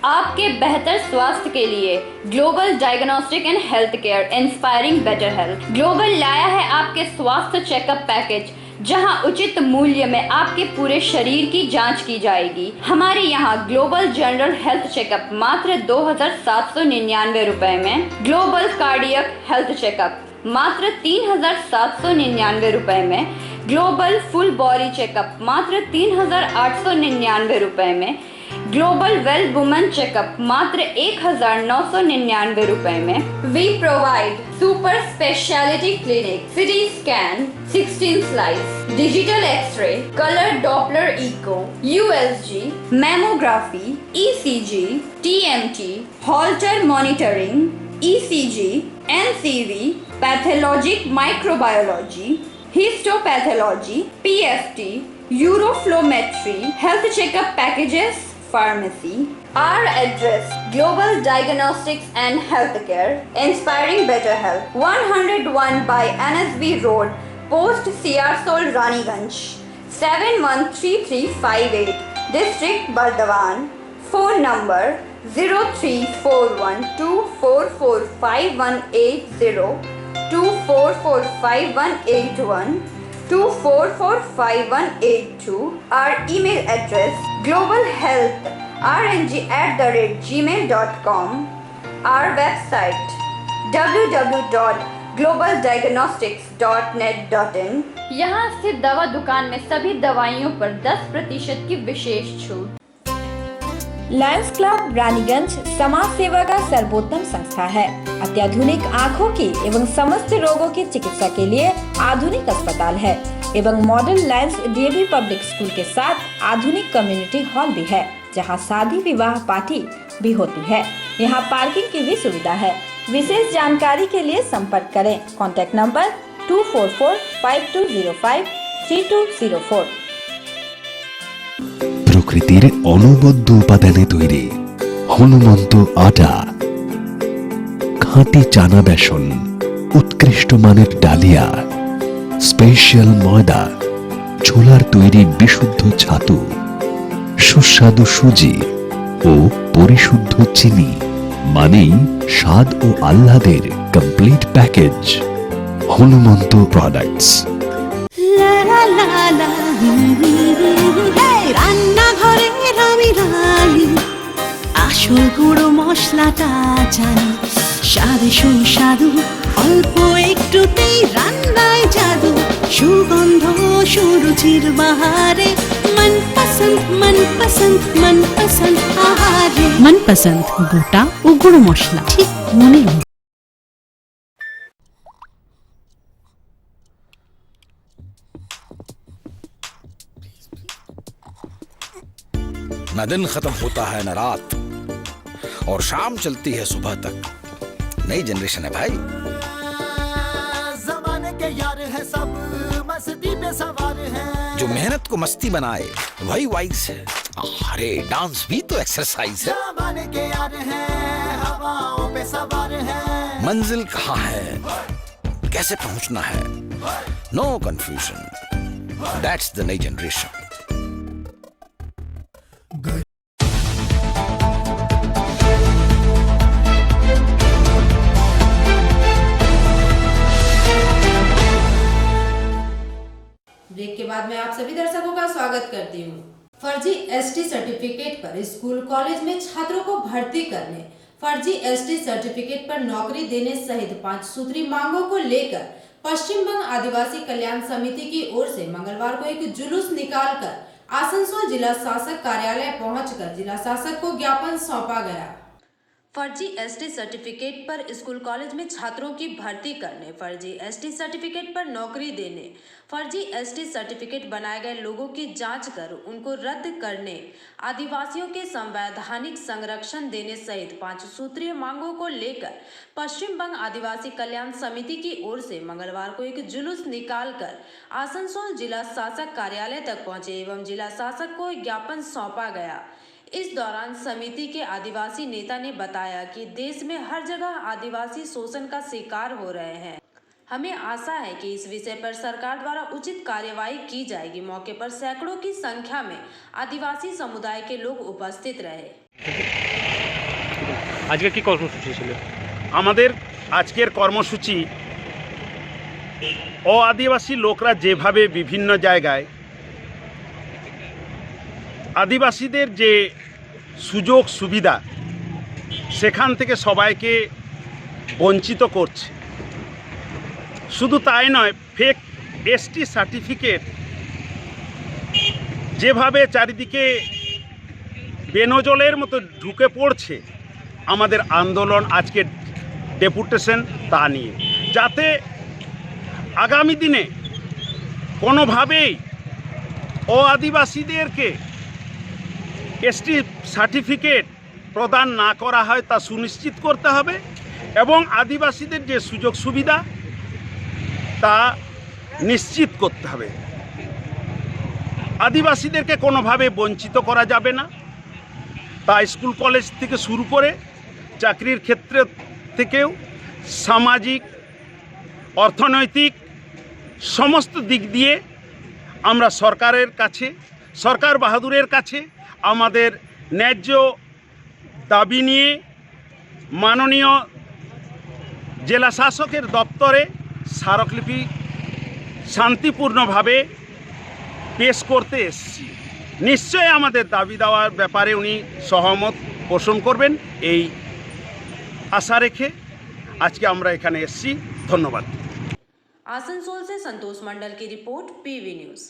आपके बेहतर स्वास्थ्य के लिए global diagnostic and health care inspiring better health global लाया है आपके स्वास्थ्य चेकअप पैकेज, जहां उचित मूल्य में आपके पूरे शरीर की जांच की जाएगी। हमारे यहां ग्लोबल जनरल हेल्थ चेकअप मात्र 2,799 रुपए में, ग्लोबल कार्डियक हेल्थ चेकअप मात्र 3,799 रुपए में, ग्लोबल फुल बॉडी चेकअप मात्र 3,899 रुपए में, ग्लोबल वेल वुमेन चेकअप मात्र 1,999 रुपए में। We provide super speciality clinic, CT scan, 16 slice, digital xray, colour doppler echo, USG, mammography, ECG, TMT, Holter monitoring, ECG, NCV, pathologic microbiology, histopathology, PFT, uroflowmetry, health checkup packages, pharmacy. Our address: Global Diagnostics and Healthcare, inspiring better health. 101 by NSB Road, Post Siarsol, Raniganj. 713358. District Bardhaman. Phone number 0341244580, 24458181. 24458182. Our email address: globalhealthrng@gmail.com. Our website: www.globaldiagnostics.net.in. यहाँ स्थित दवा दुकान में सभी दवाइयों पर 10% की विशेष छूट। लायंस क्लब रानीगंज समाज सेवा का सर्वोत्तम संस्था है। अत्याधुनिक आँखों की एवं समस्त रोगों की चिकित्सा के लिए आधुनिक अस्पताल है एवं model Lions DAV public school के साथ आधुनिक कम्युनिटी हॉल भी है, जहां शादी विवाह पार्टी भी होती है। यहां पार्किंग की भी सुविधा है। विशेष जानकारी के लिए संपर्क करें। Contact number 244-5205-3204। প্রকৃতির অনবদ্য উপাদানে তৈরি হনুমন্ত আটা, খাঁটি চানা বেসন, উৎকৃষ্ট মানের ডালিয়া, স্পেশাল ময়দা, ছোলার তৈরি বিশুদ্ধ ছাতু, সুস্বাদু সুজি ও পরিশুদ্ধ চিনি, মানেই স্বাদ ও আহ্লাদের কমপ্লিট প্যাকেজ। হনুমন্ত প্রোডাক্টস। রান্নাঘরে আমি রানী, আসল গুঁড়ো মশলাটা জানি, স্বাদে সুস্বাদু, অল্প একটুতেই রান্নায় জাদু, সুগন্ধ সুরুচির বাহারে, মনপসন্দ মনপসন্দ মনপসন্দ আহারে। মনপসন্দ গোটা ও গুঁড়ো মশলা ঠিক মনের মতো। न दिन खत्म होता है न रात, और शाम चलती है सुबह तक। नई जनरेशन है भाई। जमाने के यार है सब, मस्ती पे सवार है। जो मेहनत को मस्ती बनाए वही वाइज है। अरे डांस भी तो एक्सरसाइज है। जमाने के यार है, हवाओं पे सवार है। मंजिल कहाँ है, कैसे पहुंचना है, नो कंफ्यूजन। दैट्स द नई जनरेशन। ब्रेक के बाद मैं आप सभी दर्शकों का स्वागत करती हूँ। फर्जी ST सर्टिफिकेट पर स्कूल कॉलेज में छात्रों को भर्ती करने, फर्जी ST सर्टिफिकेट पर नौकरी देने सहित 5 सूत्री मांगों को लेकर पश्चिम बंग आदिवासी कल्याण समिति की ओर से मंगलवार को एक जुलूस निकालकर आसनसोल जिला शासक कार्यालय पहुंचकर जिला शासक को ज्ञापन सौंपा गया। फर्जी एसटी सर्टिफिकेट पर स्कूल कॉलेज में छात्रों की भर्ती करने, फर्जी एसटी सर्टिफिकेट पर नौकरी देने, फर्जी एसटी सर्टिफिकेट बनाए गए लोगों की जांच कर उनको रद्द करने, आदिवासियों के संवैधानिक संरक्षण देने सहित 5 सूत्रीय मांगों को लेकर पश्चिम बंग आदिवासी कल्याण समिति की ओर से मंगलवार को एक जुलूस निकालकर आसनसोल जिला शासक कार्यालय तक पहुंचे एवं जिला शासक को ज्ञापन सौंपा गया। इस दौरान समिति के आदिवासी नेता ने बताया कि देश में हर जगह आदिवासी शोषण का शिकार हो रहे हैं। हमें आशा है कि इस विषय पर सरकार द्वारा उचित कार्यवाही की जाएगी। मौके पर सैकड़ों की संख्या में आदिवासी समुदाय के लोग उपस्थित रहे। আজকে কি কর্মসূচি ছিল? আমাদের আজকের কর্মসূচি আদিবাসী লোকরা যেভাবে বিভিন্ন জায়গায় আদিবাসীদের যে সুযোগ সুবিধা সেখান থেকে সবাইকে বঞ্চিত করছে, শুধু তাই নয়, ফেক এসটি সার্টিফিকেট যেভাবে চারিদিকে বেনজলের মতো ঢুকে পড়ছে, আমাদের আন্দোলন আজকের ডেপুটেশন তা নিয়ে, যাতে আগামী দিনে কোনোভাবেই আদিবাসীদেরকে এসটি সার্টিফিকেট প্রদান না করা হয় তা সুনিশ্চিত করতে হবে এবং আদিবাসীদের যে সুযোগ সুবিধা তা নিশ্চিত করতে হবে। আদিবাসীদেরকে কোনোভাবে বঞ্চিত করা যাবে না। তা স্কুল কলেজ থেকে শুরু করে চাকরির ক্ষেত্রে থেকেও সামাজিক অর্থনৈতিক সমস্ত দিক দিয়ে আমরা সরকারের কাছে, সরকার বাহাদুরের কাছে আমাদের ন্যায্য দাবি নিয়ে মাননীয় জেলা শাসকের দপ্তরে স্মারকলিপি শান্তিপূর্ণভাবে পেশ করতে এসেছি। নিশ্চয়ই আমাদের দাবি দেওয়ার ব্যাপারে উনি সহমত পোষণ করবেন এই আশা রেখে আজকে আমরা এখানে এসেছি। ধন্যবাদ। आसनसोल से संतोष मंडल की रिपोर्ट, पीवी न्यूज।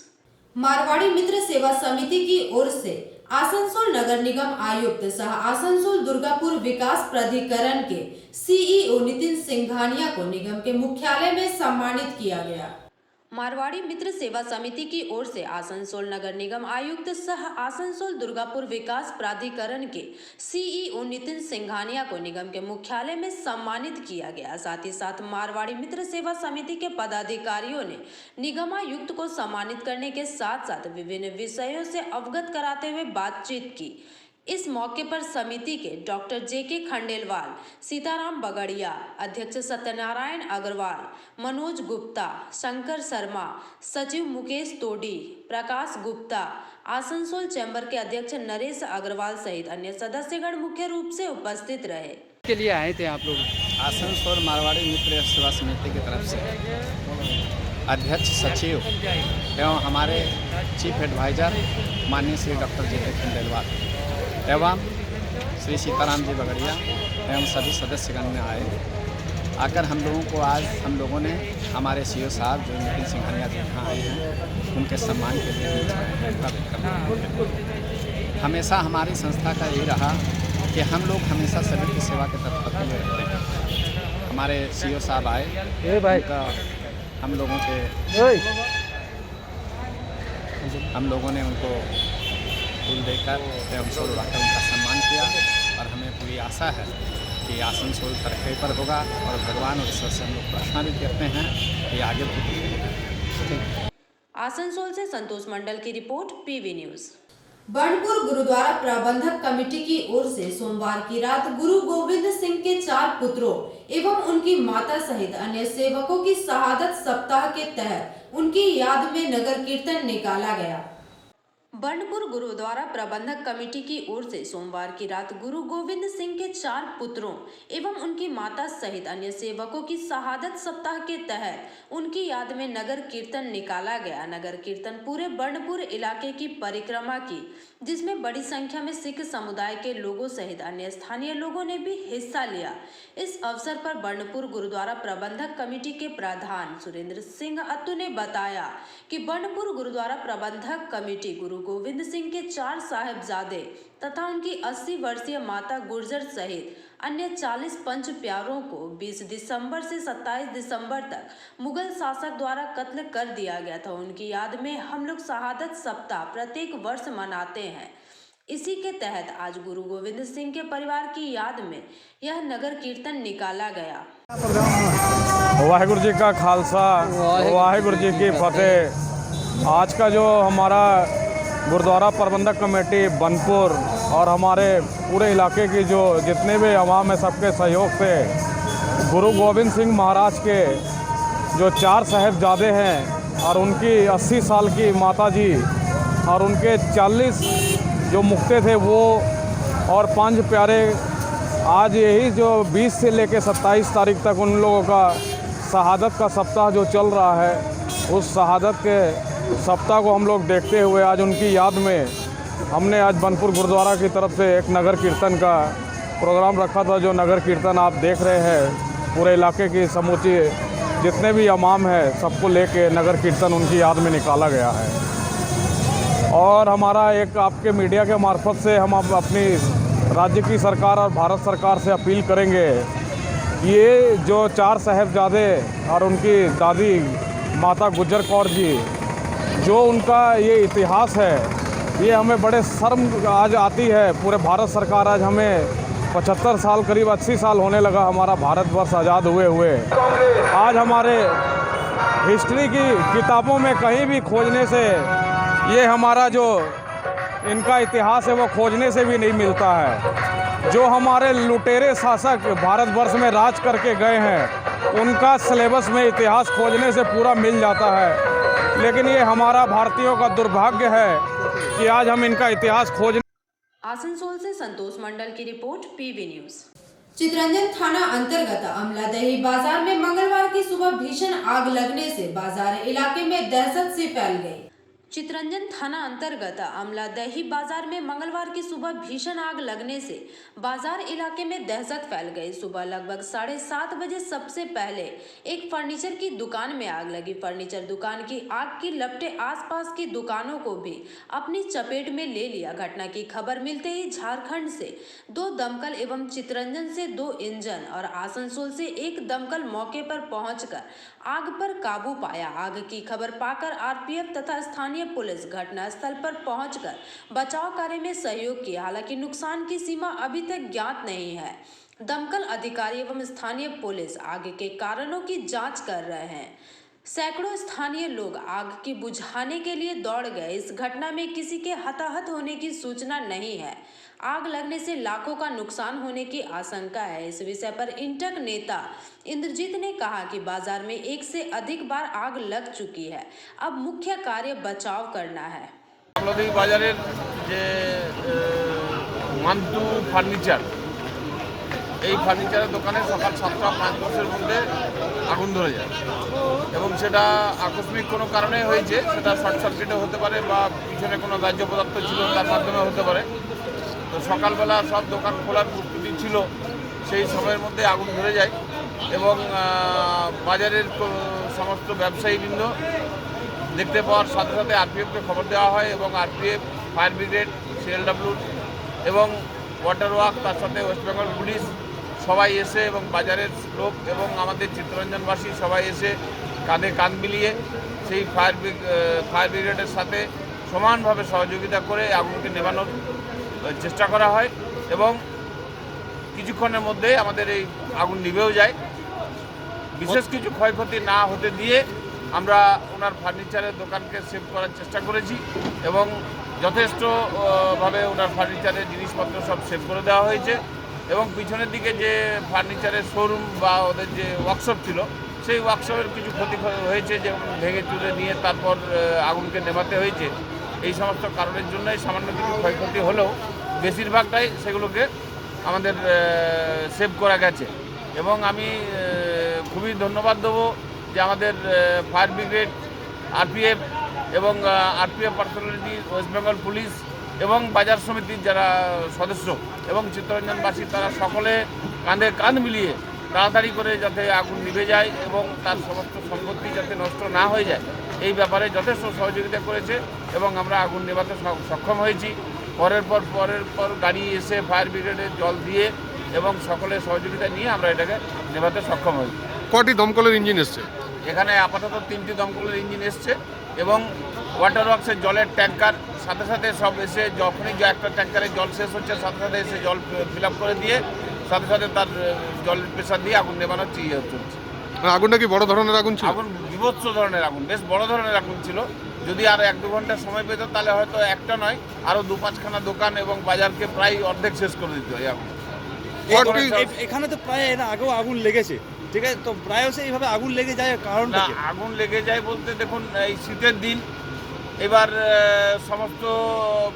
मारवाड़ी मित्र सेवा समिति की ओर से आसनसोल नगर निगम आयुक्त सह आसनसोल दुर्गापुर विकास प्राधिकरण के सीईओ नितिन सिंघानिया को निगम के मुख्यालय में सम्मानित किया गया। मारवाड़ी मित्र सेवा समिति की ओर से आसनसोल नगर निगम आयुक्त सह आसनसोल दुर्गापुर विकास प्राधिकरण के सीईओ नितिन सिंघानिया को निगम के मुख्यालय में सम्मानित किया गया। साथ ही साथ मारवाड़ी मित्र सेवा समिति के पदाधिकारियों ने निगमायुक्त को सम्मानित करने के साथ साथ विभिन्न विषयों से अवगत कराते हुए बातचीत की। इस मौके पर समिति के डॉक्टर जेके खंडेलवाल, सीताराम बगड़िया, अध्यक्ष सत्यनारायण अग्रवाल, मनोज गुप्ता, शंकर शर्मा, सचिव मुकेश तोडी, प्रकाश गुप्ता, आसनसोल चैम्बर के अध्यक्ष नरेश अग्रवाल सहित अन्य सदस्यगण मुख्य रूप से उपस्थित रहे। के लिए आए थे आप लोग? आसनसोल मारवाड़ी मित्र सेवा समिति की तरफ से अध्यक्ष, सचिव एवं हमारे चीफ एडवाइजर माननीय श्री डॉक्टर जेके खंडेलवाल एवं श्री सीताराम जी बगड़िया एवं सभी सदस्यगण ने आकर हम लोगों को आज हम लोगों ने हमारे सीईओ साहब जो नितिन सिंघानिया जी यहाँ आए हैं उनके सम्मान के लिए हमेशा हमारी संस्था का यही रहा कि हम लोग हमेशा सभी की सेवा के तत्पर में रहते हैं। हमारे सीईओ साहब आए, हम लोगों ने उनको फूल देकर एवं फूल उड़ाकर उनका सम्मान किया और हमें पूरी आशा है कि आसनसोल तरक्की पर होगा और भगवान और ईश्वर से हम लोग प्रार्थना भी करते हैं कि आगे बढ़े। आसनसोल से संतोष मंडल की रिपोर्ट, पीवी न्यूज। बर्नपुर गुरुद्वारा प्रबंधक कमेटी की ओर से सोमवार की रात गुरु गोविंद सिंह के 4 पुत्रों एवं उनकी माता सहित अन्य सेवकों की शहादत सप्ताह के तहत उनकी याद में नगर कीर्तन निकाला गया। बर्नपुर गुरुद्वारा प्रबंधक कमेटी की ओर से सोमवार की रात गुरु गोविंद सिंह के 4 पुत्रों एवं उनकी माता सहित अन्य सेवकों की शहादत सप्ताह के तहत उनकी याद में नगर कीर्तन निकाला गया। नगर कीर्तन पूरे बर्नपुर इलाके की परिक्रमा की, जिसमें बड़ी संख्या में सिख समुदाय के लोगों सहित अन्य स्थानीय लोगों ने भी हिस्सा लिया। इस अवसर पर बर्नपुर गुरुद्वारा प्रबंधक कमेटी के प्रधान सुरेंद्र सिंह अत्तू ने बताया कि बर्नपुर गुरुद्वारा प्रबंधक कमेटी गुरु गोविंद सिंह के 4 साहिबजादे तथा उनकी 80 वर्षीय माता गुर्जर सहित अन्य 40 पंच प्यारों को 20 दिसंबर से 27 दिसंबर तक मुगल शासक द्वारा कत्ल कर दिया गया था। उनकी याद में हम लोग शहादत सप्ताह प्रत्येक वर्ष मनाते हैं। इसी के तहत आज गुरु गोविंद सिंह के परिवार की याद में यह नगर कीर्तन निकाला गया। वाहिगुरु जी का खालसा, वाहिगुरु जी की फतेह। आज का जो हमारा गुरुद्वारा प्रबंधक कमेटी बनपुर और हमारे पूरे इलाके की जो जितने भी अवाम है, सबके सहयोग से गुरु गोविंद सिंह महाराज के जो 4 साहिबजादे हैं और उनकी 80 साल की माता जी और उनके 40 जो मुक्ते थे वो और 5 प्यारे, आज यही जो 20 से लेकर 27 तारीख तक उन लोगों का शहादत का सप्ताह जो चल रहा है, उस शहादत के सप्ताह को हम लोग देखते हुए आज उनकी याद में हमने आज बनपुर गुरुद्वारा की तरफ से एक नगर कीर्तन का प्रोग्राम रखा था। जो नगर कीर्तन आप देख रहे हैं, पूरे इलाके की समूची जितने भी इमाम हैं सबको लेके नगर कीर्तन उनकी याद में निकाला गया है। और हमारा एक आपके मीडिया के मार्फत से हम अब अपनी राज्य की सरकार और भारत सरकार से अपील करेंगे, ये जो 4 साहिबजादे और उनकी दादी माता गुजर कौर जी, जो उनका ये इतिहास है, ये हमें बड़े शर्म आज आती है। पूरे भारत सरकार आज हमें 75 साल करीब 80 साल होने लगा हमारा भारतवर्ष आज़ाद हुए आज हमारे हिस्ट्री की किताबों में कहीं भी खोजने से ये हमारा जो इनका इतिहास है वो खोजने से भी नहीं मिलता है। जो हमारे लुटेरे शासक भारतवर्ष में राज करके गए हैं, उनका सिलेबस में इतिहास खोजने से पूरा मिल जाता है, लेकिन ये हमारा भारतीयों का दुर्भाग्य है कि आज हम इनका इतिहास खोज। आसनसोल से संतोष मंडल की रिपोर्ट, पीवी न्यूज। चितरंजन थाना अंतर्गत अमलादही बाजार में मंगलवार की सुबह भीषण आग लगने से बाजार इलाके में दहशत सी फैल गई। चितरंजन थाना अंतर्गत अमलादही बाजार में मंगलवार की सुबह भीषण आग लगने से बाजार इलाके में दहशत फैल गई। सुबह लगभग 7:30 बजे सबसे पहले एक फर्नीचर की दुकान में आग लगी। फर्नीचर दुकान की आग की लपटें आसपास की दुकानों को भी अपनी चपेट में ले लिया। घटना की खबर मिलते ही झारखंड से 2 दमकल एवं चितरंजन से 2 इंजन और आसनसोल से 1 दमकल मौके पर पहुंचकर आग पर काबू पाया। आग की खबर पाकर आरपीएफ तथा स्थानीय पुलिस घटनास्थल पर पहुंचकर बचाव कार्य में सहयोग किया। हालांकि नुकसान की सीमा अभी तक ज्ञात नहीं है। दमकल अधिकारी एवं स्थानीय पुलिस आग के कारणों की जांच कर रहे हैं। सैकड़ों स्थानीय लोग आग की बुझाने के लिए दौड़ गए। इस घटना में किसी के हताहत होने की सूचना नहीं है। आग लगने से लाखों का नुकसान होने की आशंका है। इस विषय पर इंटक नेता इंद्रजीत ने कहा कि बाजार में 1 से अधिक बार आग लग चुकी है, अब मुख्य कार्य बचाव करना है। बाजारेर जे मान्तु फार्निचार, এই ফার্নিচারের দোকানে সকাল 7:05 মধ্যে আগুন ধরে যায় এবং সেটা আকস্মিক কোনো কারণে হয়েছে। সেটা শর্ট সার্কিটে হতে পারে বা পিছনে কোনো দাহ্য পদার্থ ছিল তার মাধ্যমে হতে পারে। তো সকালবেলা সব দোকান খোলার প্রস্তুতি ছিল, সেই সময়ের মধ্যে আগুন ধরে যায় এবং বাজারের সমস্ত ব্যবসায়ীবৃন্দ দেখতে পাওয়ার সাথে সাথে আরপিএফকে খবর দেওয়া হয় এবং আরপিএফ, ফায়ার ব্রিগেড, সিএলডব্লিউ এবং ওয়াটার ওয়ার্ক, তার সাথে ওয়েস্ট বেঙ্গল পুলিশ সবাই এসে এবং বাজারের লোক এবং আমাদের চিত্তরঞ্জনবাসী সবাই এসে কাঁধে কাঁধ মিলিয়ে সেই ফায়ার ব্রিগেডের সাথে সমানভাবে সহযোগিতা করে আগুনকে নেভানোর চেষ্টা করা হয় এবং কিছুক্ষণের মধ্যে আমাদের এই আগুন নিভেও যায়। বিশেষ কিছু ক্ষয়ক্ষতি না হতে দিয়ে আমরা ওনার ফার্নিচারের দোকানকে সেভ করার চেষ্টা করেছি এবং যথেষ্টভাবে ওনার ফার্নিচারের জিনিসপত্র সব সেভ করে দেওয়া হয়েছে এবং পিছনের দিকে যে ফার্নিচারের শোরুম বা ওদের যে ওয়ার্কশপ ছিল সেই ওয়ার্কশপের কিছু ক্ষতি হয়েছে, যেমন ভেঙে চুরে নিয়ে তারপর আগুনকে নেভাতে হয়েছে। এই সমস্ত কারণের জন্যই সামান্য কিছু ক্ষয়ক্ষতি হলেও বেশিরভাগটাই সেগুলোকে আমাদের সেভ করা গেছে এবং আমি খুবই ধন্যবাদ দেবো যে আমাদের ফায়ার ব্রিগেড, আরপিএফ এবং RPF personality, West Bengal police এবং বাজার সমিতির যারা সদস্য এবং চিত্তরঞ্জনবাসী, তারা সকলে কাঁধে কাঁধ মিলিয়ে তাড়াতাড়ি করে যাতে আগুন নিভে যায় এবং তার সমস্ত সম্পত্তি যাতে নষ্ট না হয়ে যায় এই ব্যাপারে যথেষ্ট সহযোগিতা করেছে এবং আমরা আগুন নেভাতে সক্ষম হয়েছি। পরের পর গাড়ি এসে ফায়ার ব্রিগেডের জল দিয়ে এবং সকলের সহযোগিতা নিয়ে আমরা এটাকে নেভাতে সক্ষম হয়েছি। কটি দমকলের ইঞ্জিন এসছে? এখানে আপাতত 3টি দমকলের ইঞ্জিন এসছে এবং ওয়াটার ওয়ার্কসের জলের ট্যাঙ্কার সাথে সাথে সব এসে যখনই একটা ট্যাঙ্কারে জল শেষ হচ্ছে সাথে সাথে এসে জল ফিল আপ করে দিয়ে সাথে সাথে তার জলের প্রেশার দিয়ে আগুন নেভানোর চলছে। আগুনটা কি বড় ধরনের আগুন ছিল? আগুন বিভৎস ধরনের আগুন, বেশ বড় ধরনের আগুন ছিল। যদি আরও 1-2 ঘন্টা সময় পেত তাহলে হয়তো একটা নয় আরও 2-5খানা দোকান এবং বাজারকে প্রায় অর্ধেক শেষ করে দিত এই আগুন। এখানে তো প্রায় এর আগেও আগুন লেগেছে, ঠিক আছে, তো প্রায় এইভাবে আগুন লেগে যায় কারণটা কি? আগুন লেগে যায় বলতে দেখুন এই শীতের দিন এবার সমস্ত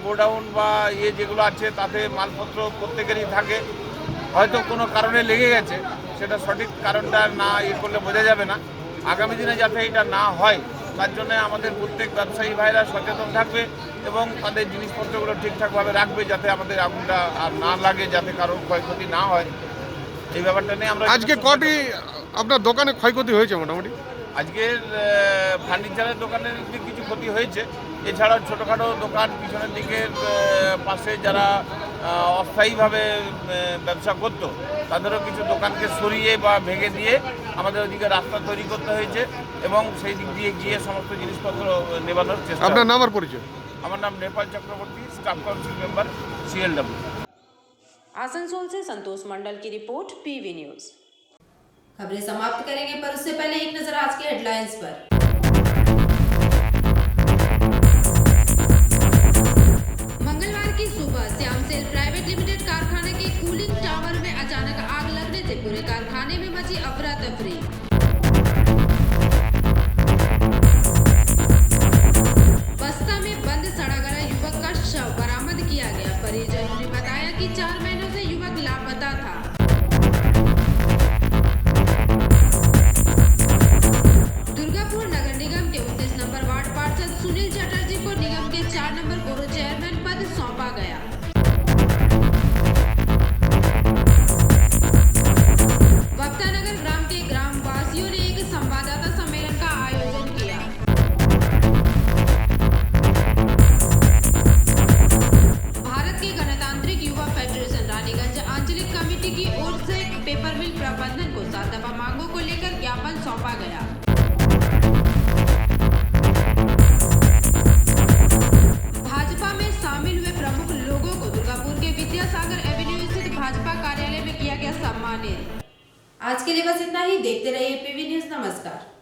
গোডাউন বা যেগুলো আছে তাতে মালপত্র প্রত্যেকেরই থাকে, হয়তো কোনো কারণে লেগে গেছে, সেটা সঠিক কারণটা না করলে বোঝা যাবে না। আগামী দিনে যাতে এটা না হয় তার জন্য আমাদের প্রত্যেক ব্যবসায়ী ভাইরা সচেতন থাকবে এবং তাদের জিনিসপত্রগুলো ঠিকঠাকভাবে রাখবে যাতে আমাদের আগুনটা আর না লাগে, যাতে কারোর ক্ষয়ক্ষতি না হয় এই ব্যাপারটা নিয়ে আমরা। আজকে কটি আপনার দোকানে ক্ষয়ক্ষতি হয়েছে মোটামুটি? আজকের ফার্নিচারের দোকানের কিছু ক্ষতি হয়েছে, এছাড়াও ছোটোখাটো দোকান পিছনের দিকের পাশে যারা অস্থায়ীভাবে ব্যবসা করত তাদেরও কিছু দোকানকে সরিয়ে বা ভেঙে দিয়ে আমাদের ওইদিকে রাস্তা তৈরি করতে হয়েছে এবং সেই দিক দিয়ে গিয়ে সমস্ত জিনিসপত্র নেবানোর চেষ্টা। আপনার নাম আর পরিচয়? আমার নাম Nepal Chakraborty, staff council member CLW। Asansol से संतोष मंडल की रिपोर्ट PV न्यूज। खबरें समाप्त करेंगे पर उससे पहले एक नजर आज के हेडलाइंस पर। मंगलवार की सुबह श्याम सेल प्राइवेट लिमिटेड कारखाने के कूलिंग टावर में अचानक आग लगने से पूरे कारखाने में मची अफरा तफरी। बस्ता में बंद सड़ा गला युवक का शव बरामद किया गया। परिजनों ने बताया कि 4 महीनों से युवक लापता था। दुर्गापुर नगर निगम के 29 नंबर वार्ड पार्षद सुनील चटर्जी को निगम के 4 नंबर बोरो चेयरमैन पद सौंपा गया। वक्तानगर ग्राम के ग्रामवासियों ने एक संवाददाता सम्मेलन का आयोजन किया। भारत के गणतांत्रिक युवा फेडरेशन रानीगंज आंचलिक कमेटी की ओर से पेपर मिल प्रबंधन को 7 दफा मांगों को लेकर ज्ञापन सौंपा गया। भाजपा में शामिल हुए प्रमुख लोगों को दुर्गापुर के विद्यासागर एवेन्यू स्थित भाजपा कार्यालय में किया गया सम्मानित। आज के लिए बस इतना ही। देखते रहिए PV न्यूज। नमस्कार।